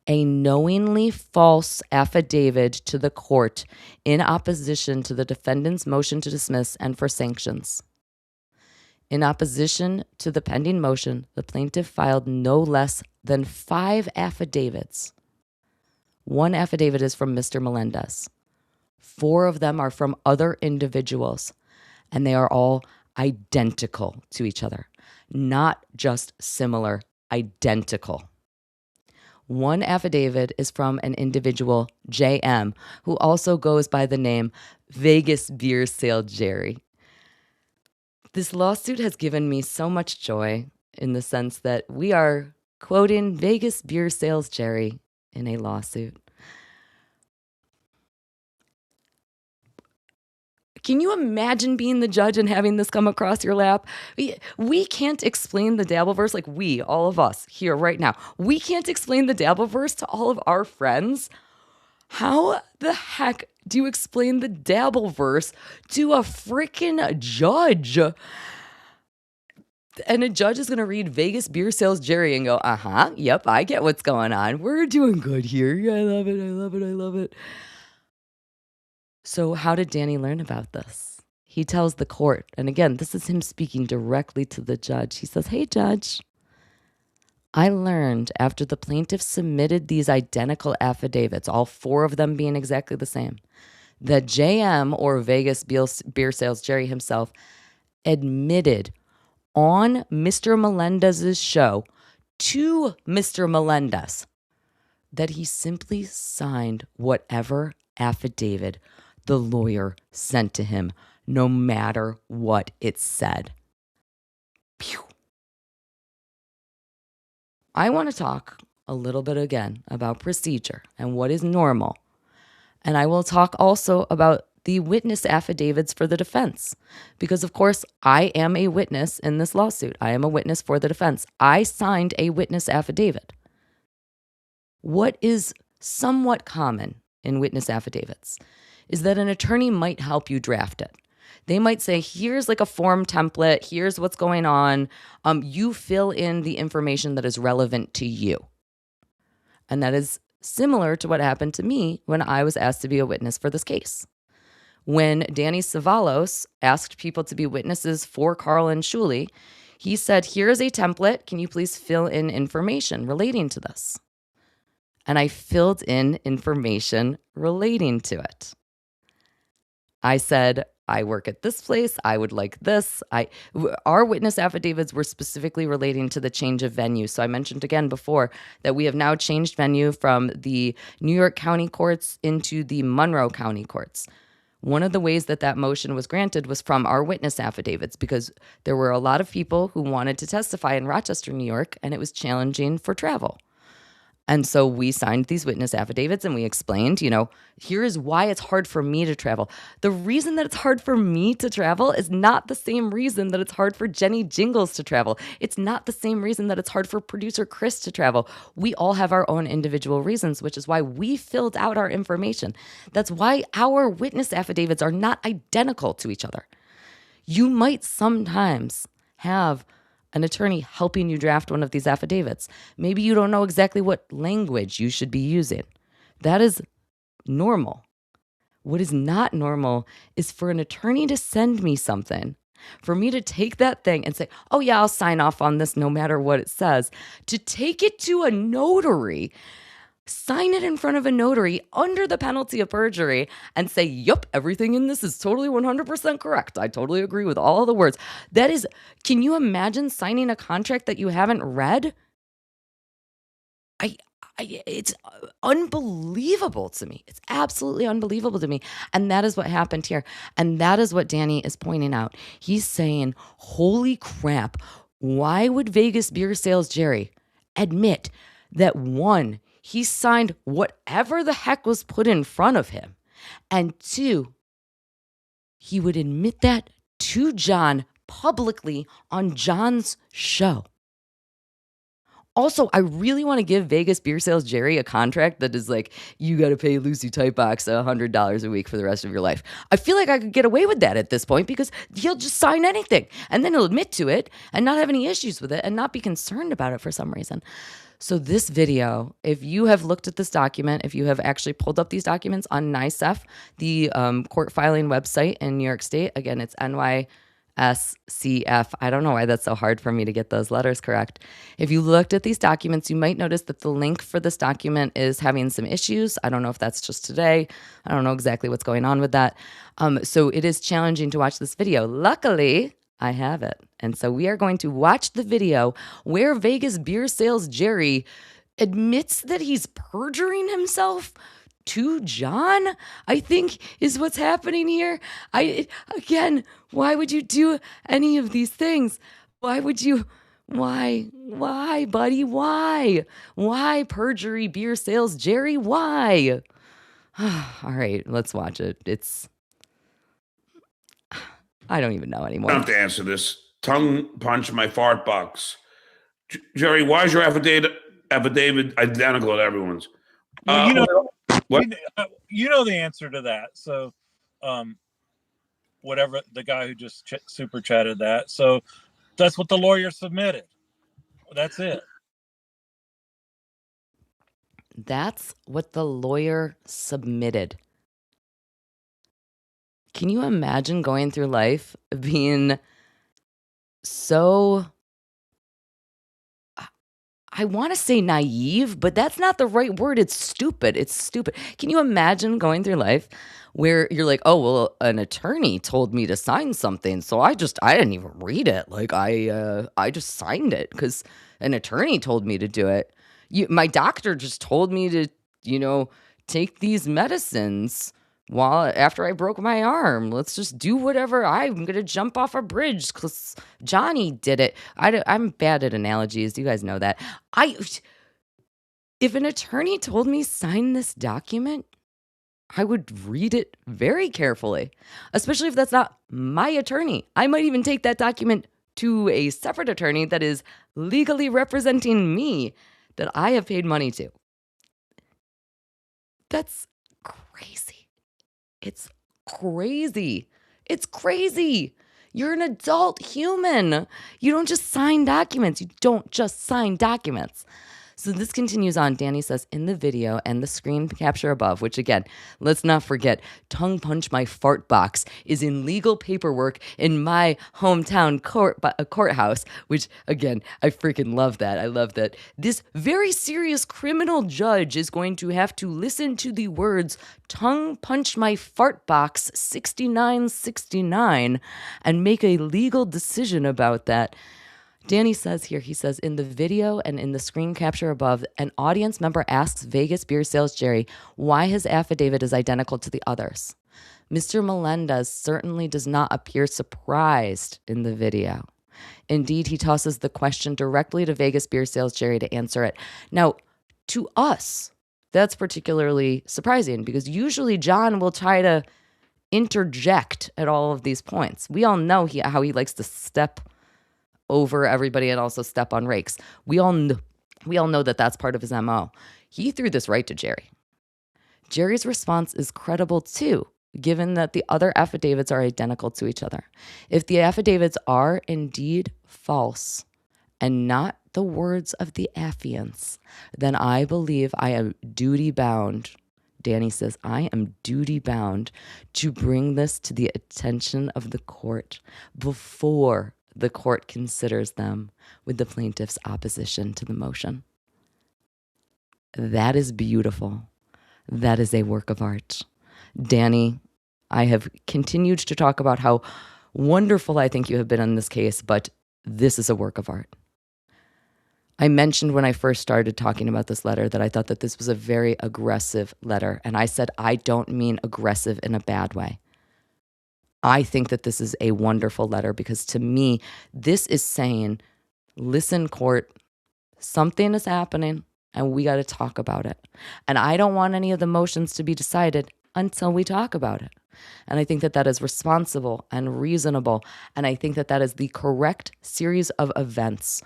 a knowingly false affidavit to the court in opposition to the defendant's motion to dismiss and for sanctions. In opposition to the pending motion, the plaintiff filed no less than 5 affidavits. One affidavit is from Mr. Melendez. 4 of them are from other individuals, and they are all identical to each other. Not just similar, identical. One affidavit is from an individual, JM, who also goes by the name Vegas Beer Sale Jerry. This lawsuit has given me so much joy in the sense that we are quoting Vegas Beer Sales Jerry in a lawsuit. Can you imagine being the judge and having this come across your lap? We can't explain the Dabbleverse, like we, all of us here right now. We can't explain the Dabbleverse to all of our friends. How the heck do you explain the Dabbleverse to a freaking judge? And a judge is going to read Vegas Beer Sales Jerry and go, yep, I get what's going on. We're doing good here. I love it, I love it, I love it. So how did Danny learn about this? He tells the court, and again, this is him speaking directly to the judge. He says, hey, judge, I learned after the plaintiff submitted these identical affidavits, all 4 of them being exactly the same, that JM, or Vegas Beer Sales Jerry himself, admitted on Mr. Melendez's show to Mr. Melendez that he simply signed whatever affidavit the lawyer sent to him, no matter what it said. Pew. I want to talk a little bit again about procedure and what is normal. And I will talk also about the witness affidavits for the defense. Because, of course, I am a witness in this lawsuit. I am a witness for the defense. I signed a witness affidavit. What is somewhat common in witness affidavits is that an attorney might help you draft it. They might say, here's like a form template. Here's what's going on. You fill in the information that is relevant to you. And that is similar to what happened to me when I was asked to be a witness for this case. When Danny Cevallos asked people to be witnesses for Karl and Shuli, he said, here's a template. Can you please fill in information relating to this? And I filled in information relating to it. I said, I work at this place. I would like this. Our witness affidavits were specifically relating to the change of venue. So I mentioned again before that we have now changed venue from the New York County courts into the Monroe County courts. One of the ways that that motion was granted was from our witness affidavits, because there were a lot of people who wanted to testify in Rochester, New York, and it was challenging for travel. And so we signed these witness affidavits and we explained, here is why it's hard for me to travel. The reason that it's hard for me to travel is not the same reason that it's hard for Jenny Jingles to travel. It's not the same reason that it's hard for producer Chris to travel. We all have our own individual reasons, which is why we filled out our information. That's why our witness affidavits are not identical to each other. You might sometimes have an attorney helping you draft one of these affidavits. Maybe you don't know exactly what language you should be using. That is normal. What is not normal is for an attorney to send me something, for me to take that thing and say, oh yeah, I'll sign off on this no matter what it says, to take it to a notary, sign it in front of a notary under the penalty of perjury and say, yup, everything in this is totally 100% correct. I totally agree with all the words. That is, can you imagine signing a contract that you haven't read? It's unbelievable to me. It's absolutely unbelievable to me. And that is what happened here. And that is what Danny is pointing out. He's saying, holy crap, why would Vegas beer sales Jerry admit that, one, he signed whatever the heck was put in front of him, and two, he would admit that to John publicly on John's show? Also, I really want to give Vegas Beer Sales Jerry a contract that is like, you got to pay Lucy Tightbox $100 a week for the rest of your life. I feel like I could get away with that at this point because he'll just sign anything and then he'll admit to it and not have any issues with it and not be concerned about it for some reason. So this video, if you have looked at this document, if you have actually pulled up these documents on NYSEF, the court filing website in New York State, again, it's NYSCF. I don't know why that's so hard for me to get those letters correct. If you looked at these documents, you might notice that the link for this document is having some issues. I don't know if that's just today. I don't know exactly what's going on with that. So it is challenging to watch this video. Luckily, I have it. And so we are going to watch the video where Vegas Beer Sales Jerry admits that he's perjuring himself to John, I think is what's happening here. Again, why would you do any of these things? Why, buddy? Why perjury Beer Sales Jerry? Why? All right, let's watch it. I don't even know anymore. I don't have to answer this. Tongue punch my fart box. Jerry, why is your affidavit identical to everyone's? Well, what? You know the answer to that. So, whatever, the guy who just super chatted that. So that's what the lawyer submitted. That's it. That's what the lawyer submitted. Can you imagine going through life being so, I want to say naive, but that's not the right word. It's stupid. Can you imagine going through life where you're like, oh, well, an attorney told me to sign something, so I didn't even read it. Like I just signed it because an attorney told me to do it. My doctor just told me to, take these medicines after I broke my arm. Let's just do whatever. I'm going to jump off a bridge because Johnny did it. I'm bad at analogies. You guys know that. If an attorney told me sign this document, I would read it very carefully, especially if that's not my attorney. I might even take that document to a separate attorney that is legally representing me that I have paid money to. That's crazy. It's crazy. It's crazy. You're an adult human. You don't just sign documents. So this continues on. Danny says, in the video and the screen capture above, which again, let's not forget, tongue punch my fart box is in legal paperwork in my hometown courthouse, which again, I freaking love that. I love that this very serious criminal judge is going to have to listen to the words tongue punch my fart box 6969 and make a legal decision about that. Danny says here, he says, in the video and in the screen capture above, an audience member asks Vegas beer sales Jerry why his affidavit is identical to the others. Mr. Melendez certainly does not appear surprised in the video. Indeed, he tosses the question directly to Vegas beer sales Jerry to answer it. Now, to us, that's particularly surprising because usually John will try to interject at all of these points. We all know how he likes to step over everybody and also step on rakes. We all know that that's part of his MO. He threw this right to Jerry. Jerry's response is credible too, given that the other affidavits are identical to each other. If the affidavits are indeed false and not the words of the affiants, then I believe I am duty bound. Danny says, I am duty bound to bring this to the attention of the court before the court considers them with the plaintiff's opposition to the motion. That is beautiful. That is a work of art. Danny, I have continued to talk about how wonderful I think you have been in this case, but this is a work of art. I mentioned when I first started talking about this letter that I thought that this was a very aggressive letter, and I said I don't mean aggressive in a bad way. I think that this is a wonderful letter because to me, this is saying, listen, court, something is happening and we got to talk about it. And I don't want any of the motions to be decided until we talk about it. And I think that that is responsible and reasonable. And I think that that is the correct series of events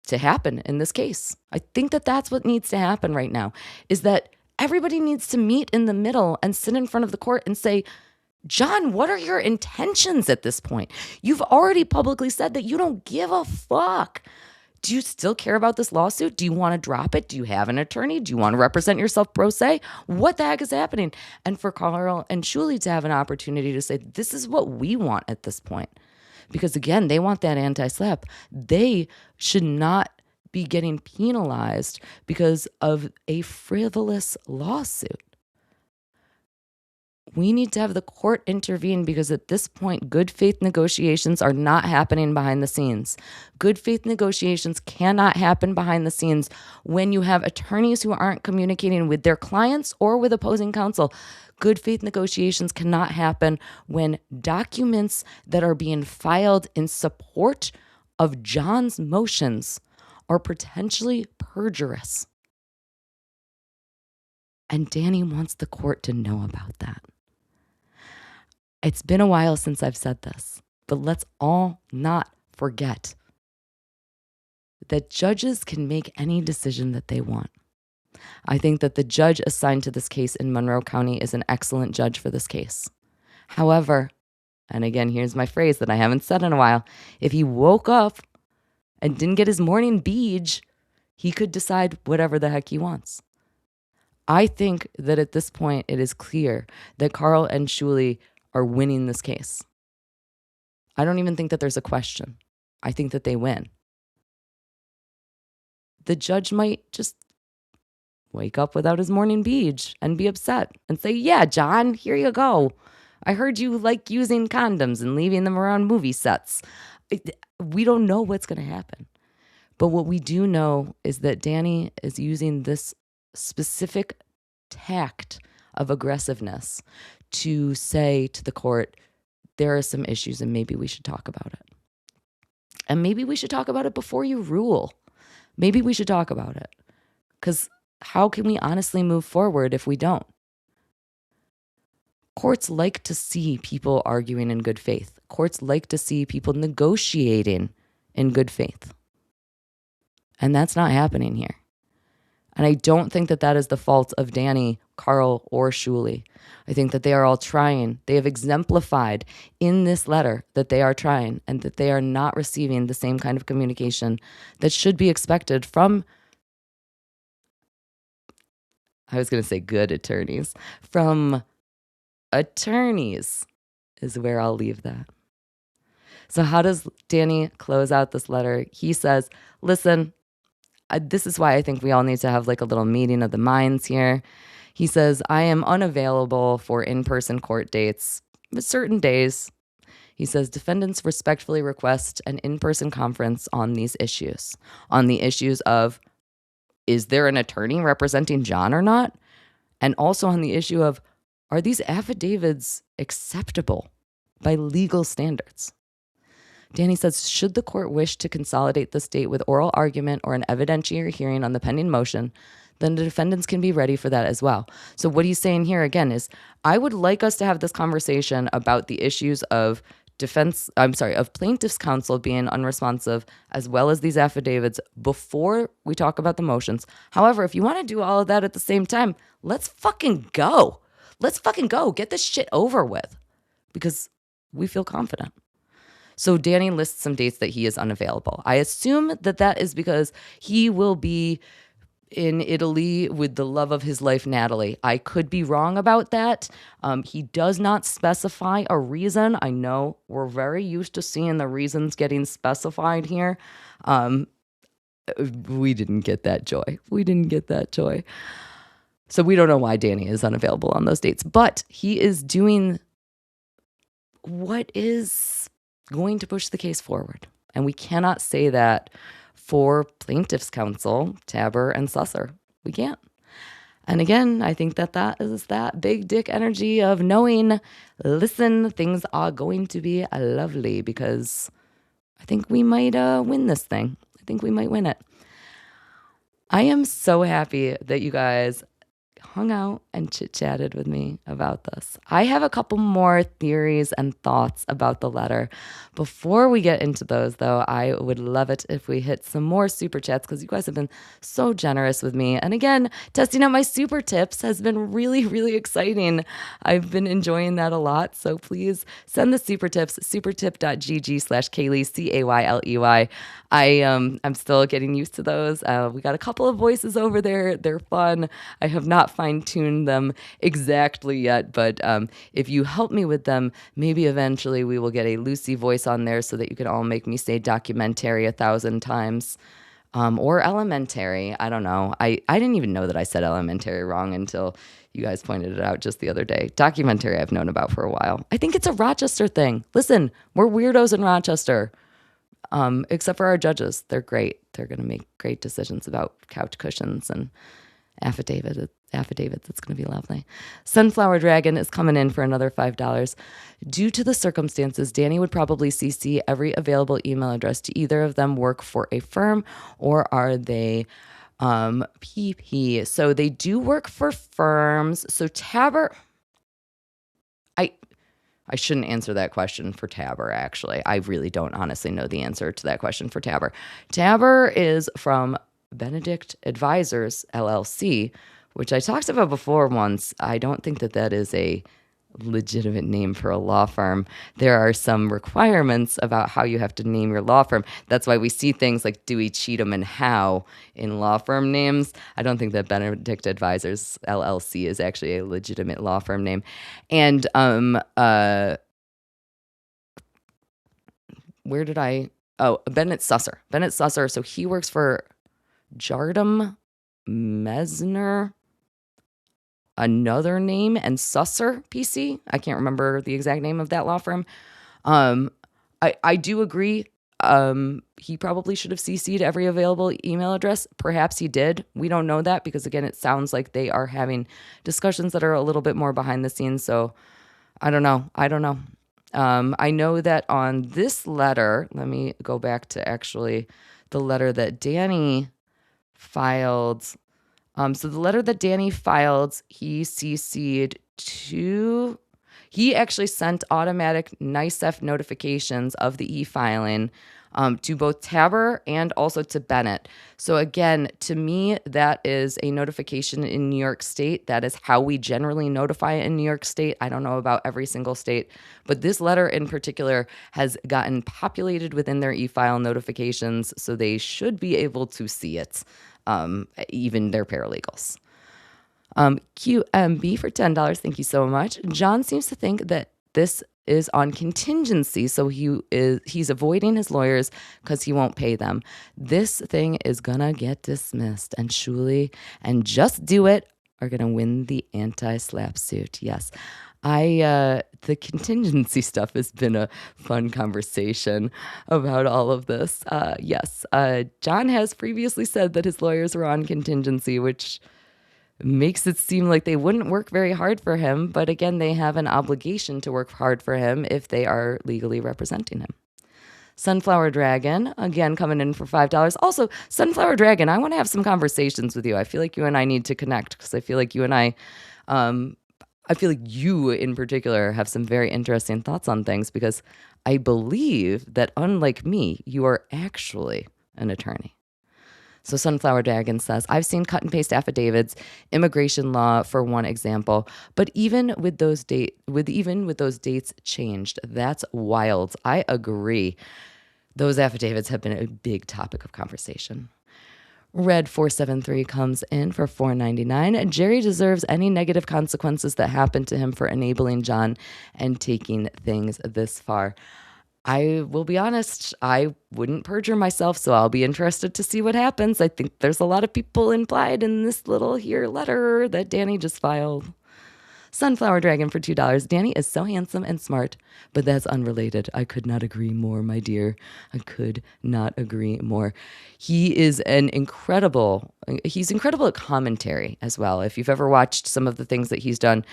to happen in this case. I think that that's what needs to happen right now, is that everybody needs to meet in the middle and sit in front of the court and say, John, what are your intentions at this point? You've already publicly said that you don't give a fuck. Do you still care about this lawsuit? Do you want to drop it? Do you have an attorney? Do you want to represent yourself pro se? What the heck is happening? And for Karl and Shuli to have an opportunity to say, this is what we want at this point. Because again, they want that anti-slap. They should not be getting penalized because of a frivolous lawsuit. We need to have the court intervene because at this point, good faith negotiations are not happening behind the scenes. Good faith negotiations cannot happen behind the scenes when you have attorneys who aren't communicating with their clients or with opposing counsel. Good faith negotiations cannot happen when documents that are being filed in support of John's motions are potentially perjurious. And Danny wants the court to know about that. It's been a while since I've said this, but let's all not forget that judges can make any decision that they want. I think that the judge assigned to this case in Monroe County is an excellent judge for this case. However, and again, here's my phrase that I haven't said in a while, if he woke up and didn't get his morning beej, he could decide whatever the heck he wants. I think that at this point, it is clear that Karl and Shuli are winning this case. I don't even think that there's a question. I think that they win. The judge might just wake up without his morning beej and be upset and say, yeah, John, here you go. I heard you like using condoms and leaving them around movie sets. We don't know what's going to happen. But what we do know is that Danny is using this specific tact of aggressiveness to say to the court, there are some issues and maybe we should talk about it. And maybe we should talk about it before you rule. Maybe we should talk about it. Because how can we honestly move forward if we don't? Courts like to see people arguing in good faith. Courts like to see people negotiating in good faith. And that's not happening here. And I don't think that that is the fault of Danny, Karl, or Shuli. I think that they are all trying. They have exemplified in this letter that they are trying and that they are not receiving the same kind of communication that should be expected from I was going to say good attorneys. From attorneys is where I'll leave that. So how does Danny close out this letter? He says, listen, this is why I think we all need to have like a little meeting of the minds here. He says, I am unavailable for in-person court dates with certain days. He says, defendants respectfully request an in-person conference on these issues. On the issues of, is there an attorney representing John or not? And also on the issue of, are these affidavits acceptable by legal standards? Danny says, should the court wish to consolidate this date with oral argument or an evidentiary hearing on the pending motion, then the defendants can be ready for that as well. So what he's saying here again is, I would like us to have this conversation about the issues of plaintiff's counsel being unresponsive, as well as these affidavits before we talk about the motions. However, if you want to do all of that at the same time, let's fucking go. Let's fucking go. Get this shit over with, because we feel confident. So Danny lists some dates that he is unavailable. I assume that that is because he will be in Italy with the love of his life, Natalie. I could be wrong about that. He does not specify a reason. I know we're very used to seeing the reasons getting specified here. We didn't get that joy. So we don't know why Danny is unavailable on those dates, but he is doing what is going to push the case forward. And we cannot say that for plaintiff's counsel, Tabber and Susser. We can't. And again, I think that is that big dick energy of knowing, listen, things are going to be lovely, because I think we might win this thing. I think we might win it. I am so happy that you guys hung out and chit-chatted with me about this. I have a couple more theories and thoughts about the letter. Before we get into those, though, I would love it if we hit some more super chats, because you guys have been so generous with me. And again, testing out my super tips has been really, really exciting. I've been enjoying that a lot. So please send the super tips, supertip.gg/Kayley, Cayley. I'm still getting used to those. We got a couple of voices over there. They're fun. I have not fine-tuned them exactly yet, but if you help me with them, maybe eventually we will get a Lucy voice on there so that you can all make me say documentary 1,000 times. Or elementary. I don't know. I didn't even know that I said elementary wrong until you guys pointed it out just the other day. Documentary I've known about for a while. I think it's a Rochester thing. Listen, we're weirdos in Rochester. Except for our judges. They're great. They're going to make great decisions about couch cushions and affidavits. It's going to be lovely. Sunflower Dragon is coming in for another $5. Due to the circumstances, Danny would probably CC every available email address. Do either of them work for a firm, or are they PP? So they do work for firms. So Tabber, I shouldn't answer that question for Tabber, actually. I really don't honestly know the answer to that question for Tabber. Tabber is from Benedict Advisors, LLC, which I talked about before once. I don't think that is a legitimate name for a law firm. There are some requirements about how you have to name your law firm. That's why we see things like Dewey, Cheatham, and Howe in law firm names. I don't think that Benedict Advisors LLC is actually a legitimate law firm name. And Bennett Susser. Bennett Susser. So he works for Jardum Mesner, another name, and Susser PC. I can't remember the exact name of that law firm. I do agree. He probably should have CC'd every available email address. Perhaps he did. We don't know that, because again, it sounds like they are having discussions that are a little bit more behind the scenes. So I don't know. I know that on this letter, let me go back to actually the letter that Danny filed. So the letter that Danny filed, he CC'd to, he actually sent automatic NICEF notifications of the e-filing to both Tabber and also to Bennett. So again, to me, that is a notification in New York State. That is how we generally notify it in New York State. I don't know about every single state, but this letter in particular has gotten populated within their e-file notifications, so they should be able to see it. Even their paralegals. QMB for $10. Thank you so much. John seems to think that this is on contingency, so he's avoiding his lawyers because he won't pay them. This thing is gonna get dismissed, and Shuli and Just Do It are gonna win the anti-slap suit. Yes. The contingency stuff has been a fun conversation about all of this. Yes, John has previously said that his lawyers were on contingency, which makes it seem like they wouldn't work very hard for him. But again, they have an obligation to work hard for him if they are legally representing him. Sunflower Dragon, again, coming in for $5. Also, Sunflower Dragon, I want to have some conversations with you. I feel like you and I need to connect because I feel like you and I feel like you in particular have some very interesting thoughts on things because I believe that unlike me, you are actually an attorney. So Sunflower Dragon says, I've seen cut and paste affidavits, immigration law for one example, but even with those dates changed, that's wild. I agree. Those affidavits have been a big topic of conversation. Red 473 comes in for $4.99. Jerry deserves any negative consequences that happened to him for enabling John and taking things this far. I will be honest, I wouldn't perjure myself, so I'll be interested to see what happens. I think there's a lot of people implied in this little letter that Danny just filed. Sunflower Dragon for $2. Danny is so handsome and smart, but that's unrelated. I could not agree more, my dear. I could not agree more. He's incredible at commentary as well. If you've ever watched some of the things that he's done,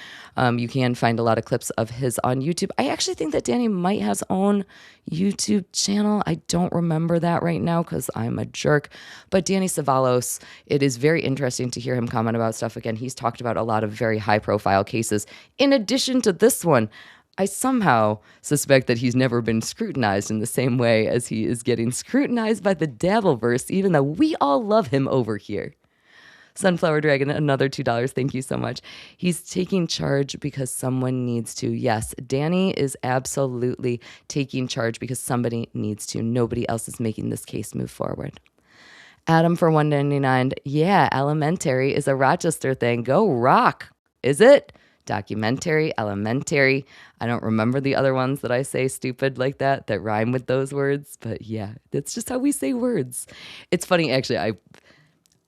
you can find a lot of clips of his on YouTube. I actually think that Danny might have his own YouTube channel. I don't remember that right now because I'm a jerk. But Danny Cevallos, it is very interesting to hear him comment about stuff. Again, he's talked about a lot of very high-profile cases. In addition to this one, I somehow suspect that he's never been scrutinized in the same way as he is getting scrutinized by the Dabbleverse, even though we all love him over here. Sunflower Dragon, another $2. Thank you so much. He's taking charge because someone needs to. Yes, Danny is absolutely taking charge because somebody needs to. Nobody else is making this case move forward. Adam for $1.99. Yeah, elementary is a Rochester thing. Go rock. Is it? Documentary, elementary. I don't remember the other ones that I say stupid like that rhyme with those words. But yeah, that's just how we say words. It's funny, actually,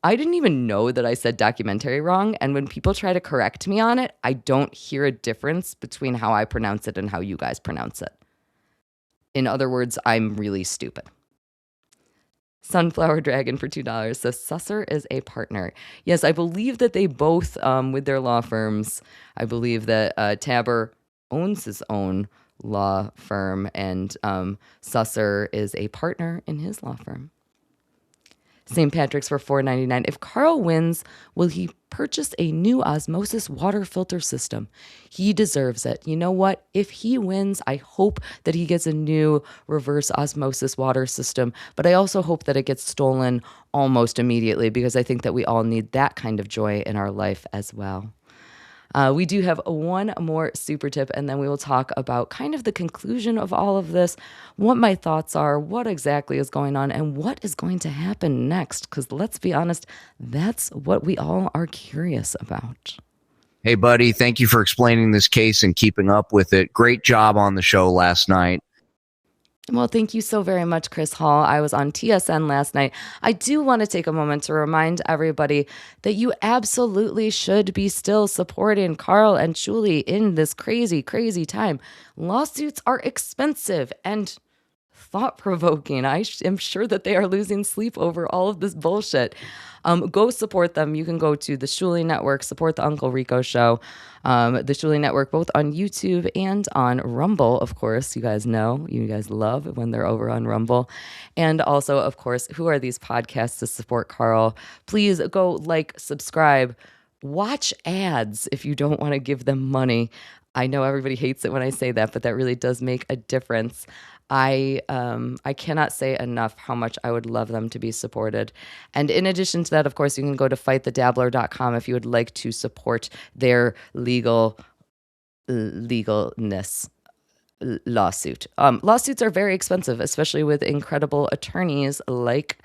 I didn't even know that I said documentary wrong. And when people try to correct me on it, I don't hear a difference between how I pronounce it and how you guys pronounce it. In other words, I'm really stupid. Sunflower Dragon for $2. So Susser is a partner. Yes, I believe that they both, with their law firms, I believe that Tabber owns his own law firm and Susser is a partner in his law firm. St. Patrick's for $4.99. If Karl wins, will he purchase a new osmosis water filter system? He deserves it. You know what? If he wins, I hope that he gets a new reverse osmosis water system, but I also hope that it gets stolen almost immediately because I think that we all need that kind of joy in our life as well. We do have one more super tip, and then we will talk about kind of the conclusion of all of this, what my thoughts are, what exactly is going on, and what is going to happen next. Because let's be honest, that's what we all are curious about. Hey, buddy, thank you for explaining this case and keeping up with it. Great job on the show last night. Well, thank you so very much, Chris Hall. I was on TSN last night. I do want to take a moment to remind everybody that you absolutely should be still supporting Karl and Shuli in this crazy, crazy time. Lawsuits are expensive and thought-provoking. I am sure that they are losing sleep over all of this bullshit. Go support them. You can go to the Shuli Network, support the Uncle Rico Show, the Shuli Network, both on YouTube and on Rumble, of course. You guys know, you guys love when they're over on Rumble. And also, of course, who are these podcasts to support Karl? Please go like, subscribe, watch ads if you don't want to give them money. I know everybody hates it when I say that, but that really does make a difference. I cannot say enough how much I would love them to be supported. And in addition to that, of course, you can go to fightthedabbler.com if you would like to support their legalness lawsuit. Lawsuits are very expensive, especially with incredible attorneys like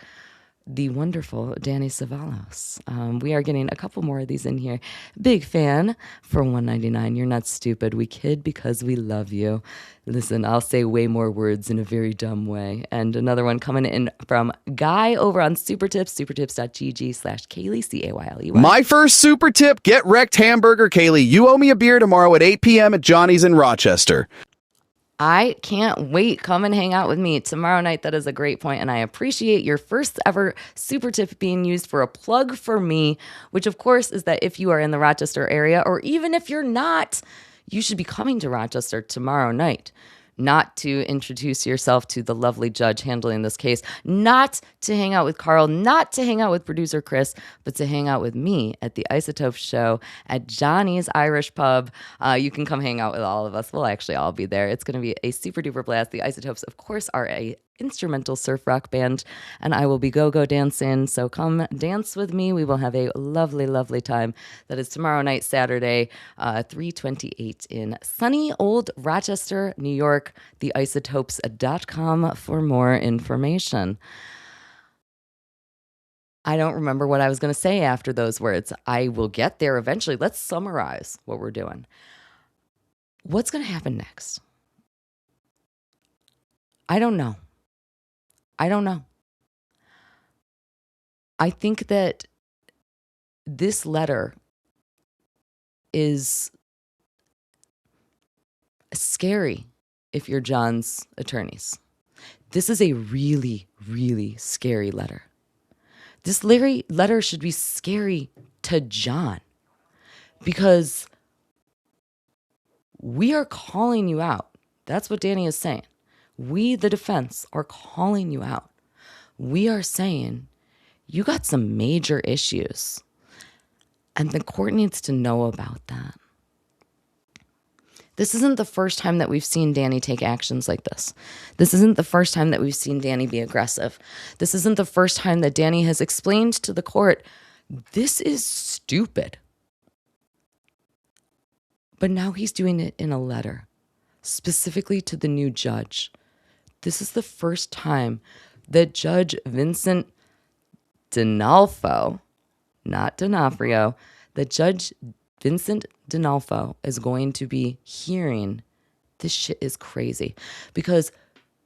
the wonderful Danny Cevallos. We are getting a couple more of these in here. Big fan for $1.99. You're not stupid. We kid because we love you. Listen, I'll say way more words in a very dumb way. And another one coming in from Guy over on Supertips, supertips.gg/Kaylee, Cayley. My first super tip, get wrecked hamburger, Kaylee. You owe me a beer tomorrow at 8 p.m. at Johnny's in Rochester. I can't wait. Come and hang out with me tomorrow night. That is a great point, and I appreciate your first ever super tip being used for a plug for me, which of course is that if you are in the Rochester area, or even if you're not, you should be coming to Rochester tomorrow night. Not to introduce yourself to the lovely judge handling this case, not to hang out with Karl, not to hang out with producer Chris, but to hang out with me at the Isotope Show at Johnny's Irish Pub. You can come hang out with all of us. We'll actually all be there. It's going to be a super duper blast. The Isotopes, of course, are a instrumental surf rock band, and I will be go-go dancing, so come dance with me. We will have a lovely, lovely time. That is tomorrow night, Saturday, 3/28 in sunny old Rochester, New York. TheIsotopes.com for more information. I don't remember what I was going to say after those words. I will get there eventually. Let's summarize what we're doing. What's going to happen next? I don't know. I think that this letter is scary if you're John's attorneys. This is a really, really scary letter. This letter should be scary to John because we are calling you out. That's what Danny is saying. We, the defense, are calling you out. We are saying you got some major issues, and the court needs to know about that. This isn't the first time that we've seen Danny take actions like this. This isn't the first time that we've seen Danny be aggressive. This isn't the first time that Danny has explained to the court, this is stupid. But now he's doing it in a letter, specifically to the new judge. This is the first time that Judge Vincent D'Onofrio, not D'Onofrio, that Judge Vincent D'Onofrio is going to be hearing this shit is crazy. Because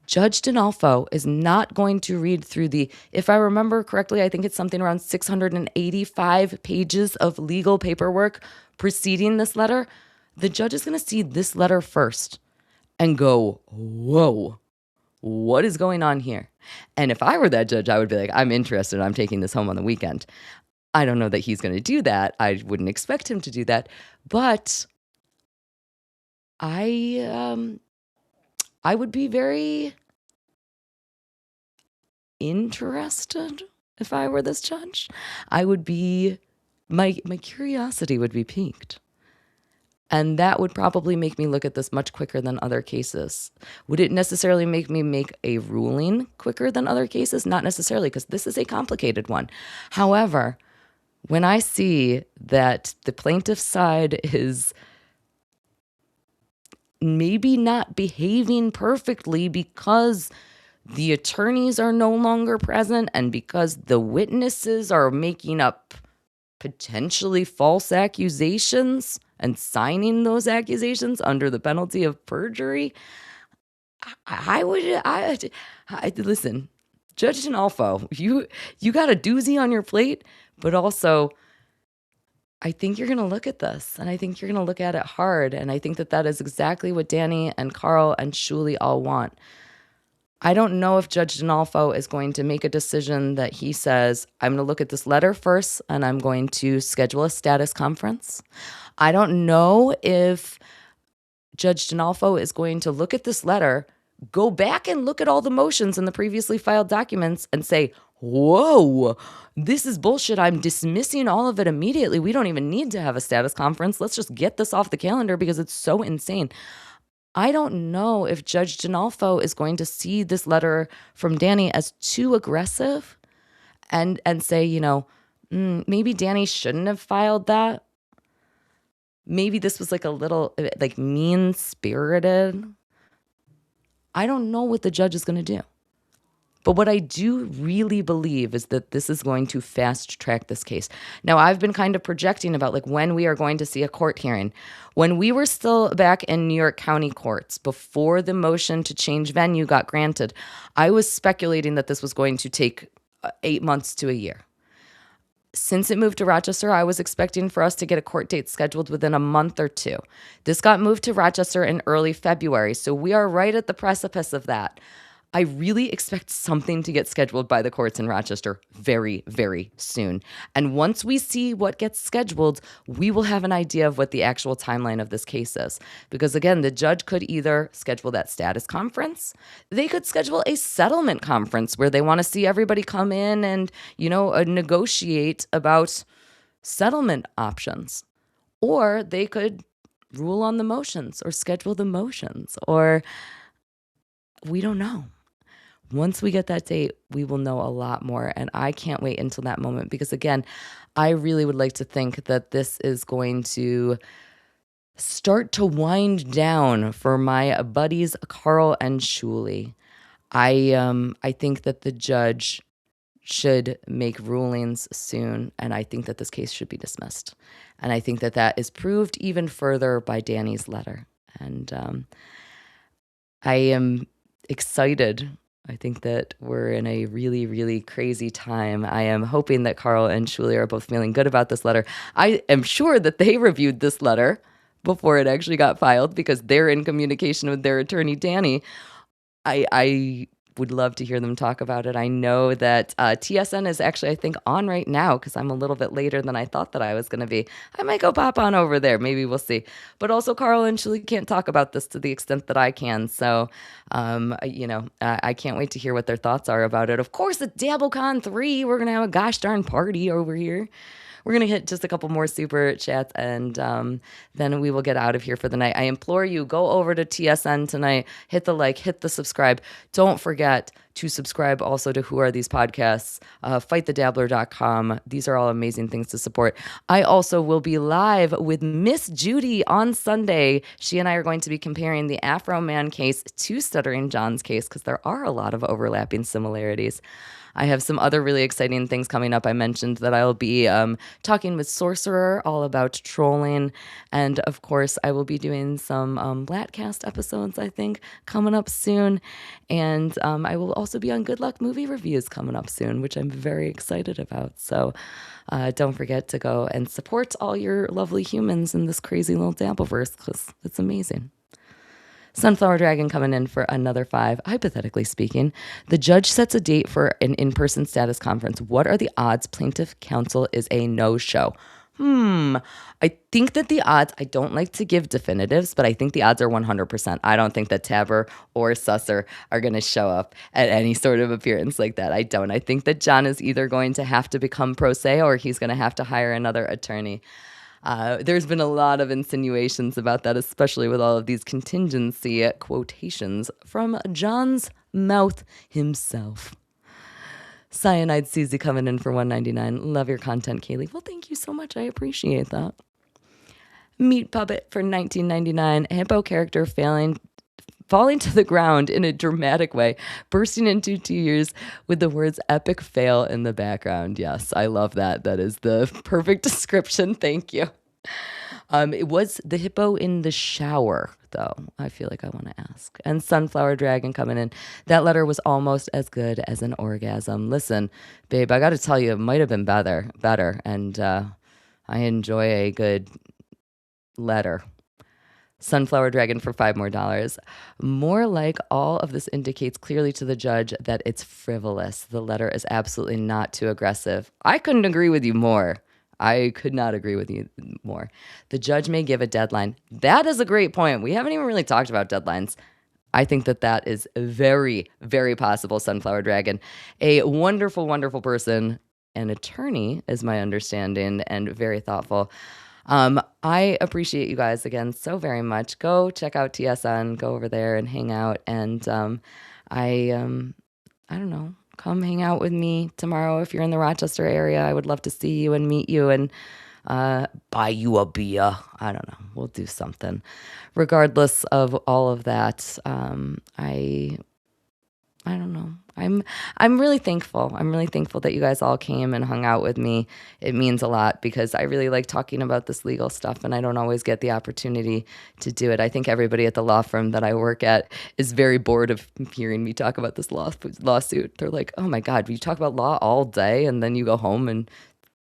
Judge D'Onofrio is not going to read through if I remember correctly, I think it's something around 685 pages of legal paperwork preceding this letter. The judge is going to see this letter first and go, whoa, what is going on here? And if I were that judge, I would be like, I'm interested. I'm taking this home on the weekend. I don't know that he's going to do that. I wouldn't expect him to do that. But I would be very interested if I were this judge. I would be, my curiosity would be piqued. And that would probably make me look at this much quicker than other cases. Would it necessarily make me make a ruling quicker than other cases? Not necessarily, because this is a complicated one. However, when I see that the plaintiff's side is maybe not behaving perfectly because the attorneys are no longer present and because the witnesses are making up potentially false accusations and signing those accusations under the penalty of perjury, I listen, Judge D'Onofrio, you got a doozy on your plate, but also I think you're going to look at this, and I think you're going to look at it hard, and I think that is exactly what Danny and Karl and Shuli all want. I don't know if Judge D'Onofrio is going to make a decision that he says, I'm going to look at this letter first, and I'm going to schedule a status conference. I don't know if Judge D'Onofrio is going to look at this letter, go back and look at all the motions in the previously filed documents and say, whoa, this is bullshit. I'm dismissing all of it immediately. We don't even need to have a status conference. Let's just get this off the calendar because it's so insane. I don't know if Judge D'Onofrio is going to see this letter from Danny as too aggressive and say, maybe Danny shouldn't have filed that. Maybe this was like a little like mean-spirited. I don't know what the judge is going to do. But what I do really believe is that this is going to fast track this case. Now, I've been kind of projecting about like when we are going to see a court hearing. When we were still back in New York County courts, before the motion to change venue got granted, I was speculating that this was going to take 8 months to a year. Since it moved to Rochester, I was expecting for us to get a court date scheduled within a month or two. This got moved to Rochester in early February, so we are right at the precipice of that. I really expect something to get scheduled by the courts in Rochester very, very soon. And once we see what gets scheduled, we will have an idea of what the actual timeline of this case is. Because again, the judge could either schedule that status conference, they could schedule a settlement conference where they want to see everybody come in and, negotiate about settlement options. Or they could rule on the motions or schedule the motions, or we don't know. Once we get that date, we will know a lot more. And I can't wait until that moment because, again, I really would like to think that this is going to start to wind down for my buddies Karl and Shuli. I think that the judge should make rulings soon, and I think that this case should be dismissed. And I think that that is proved even further by Danny's letter. And I am excited. I think that we're in a really, really crazy time. I am hoping that Karl and Shuli are both feeling good about this letter. I am sure that they reviewed this letter before it actually got filed because they're in communication with their attorney, Danny. I would love to hear them talk about it. I know that TSN is actually, I think, on right now because I'm a little bit later than I thought that I was going to be. I might go pop on over there. Maybe we'll see. But also Karl and Shuli can't talk about this to the extent that I can. So, I can't wait to hear what their thoughts are about it. Of course, at DabbleCon 3, we're going to have a gosh darn party over here. We're going to hit just a couple more super chats, and then we will get out of here for the night. I implore you, go over to TSN tonight, hit the like, hit the subscribe. Don't forget to subscribe also to Who Are These Podcasts, fightthedabbler.com. These are all amazing things to support. I also will be live with Miss Judy on Sunday. She and I are going to be comparing the Afro Man case to Stuttering John's case because there are a lot of overlapping similarities. I have some other really exciting things coming up. I mentioned that I'll be talking with Sorcerer all about trolling. And of course, I will be doing some Blatcast episodes, I think, coming up soon. And I will also be on Good Luck Movie Reviews coming up soon, which I'm very excited about. So don't forget to go and support all your lovely humans in this crazy little Dabbleverse because it's amazing. Sunflower Dragon coming in for another 5, hypothetically speaking. The judge sets a date for an in-person status conference. What are the odds plaintiff counsel is a no-show? I think that the odds, I don't like to give definitives, but I think the odds are 100%. I don't think that Tabber or Susser are going to show up at any sort of appearance like that. I don't. I think that John is either going to have to become pro se or he's going to have to hire another attorney. There's been a lot of insinuations about that, especially with all of these contingency quotations from John's mouth himself. Cyanide Susie coming in for $1.99. Love your content, Kaylee. Well, thank you so much. I appreciate that. Meat Puppet for $19.99. Hippo character falling to the ground in a dramatic way, bursting into tears with the words epic fail in the background. Yes, I love that. That is the perfect description. Thank you. It was the hippo in the shower, though. I feel like I want to ask. And Sunflower Dragon coming in. That letter was almost as good as an orgasm. Listen, babe, I got to tell you, it might have been better. And I enjoy a good letter. Sunflower Dragon for $5 more. More like all of this indicates clearly to the judge that it's frivolous. The letter is absolutely not too aggressive. I couldn't agree with you more. I could not agree with you more. The judge may give a deadline. That is a great point. We haven't even really talked about deadlines. I think that that is very, very possible, Sunflower Dragon. A wonderful, wonderful person, an attorney is my understanding, and very thoughtful. I appreciate you guys again so very much. Go check out TSN, go over there and hang out. And I don't know, come hang out with me tomorrow if you're in the Rochester area. I would love to see you and meet you and buy you a beer. I don't know. We'll do something. Regardless of all of that, I I don't know. I'm really thankful. I'm really thankful that you guys all came and hung out with me. It means a lot because I really like talking about this legal stuff, and I don't always get the opportunity to do it. I think everybody at the law firm that I work at is very bored of hearing me talk about this lawsuit. They're like, "Oh my God, you talk about law all day, and then you go home and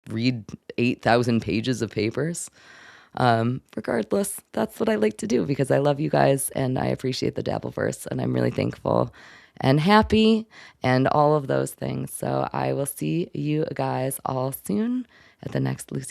read 8,000 pages of papers." Regardless, that's what I like to do because I love you guys and I appreciate the Dabbleverse, and I'm really thankful and happy and all of those things. So I will see you guys all soon at the next Lucy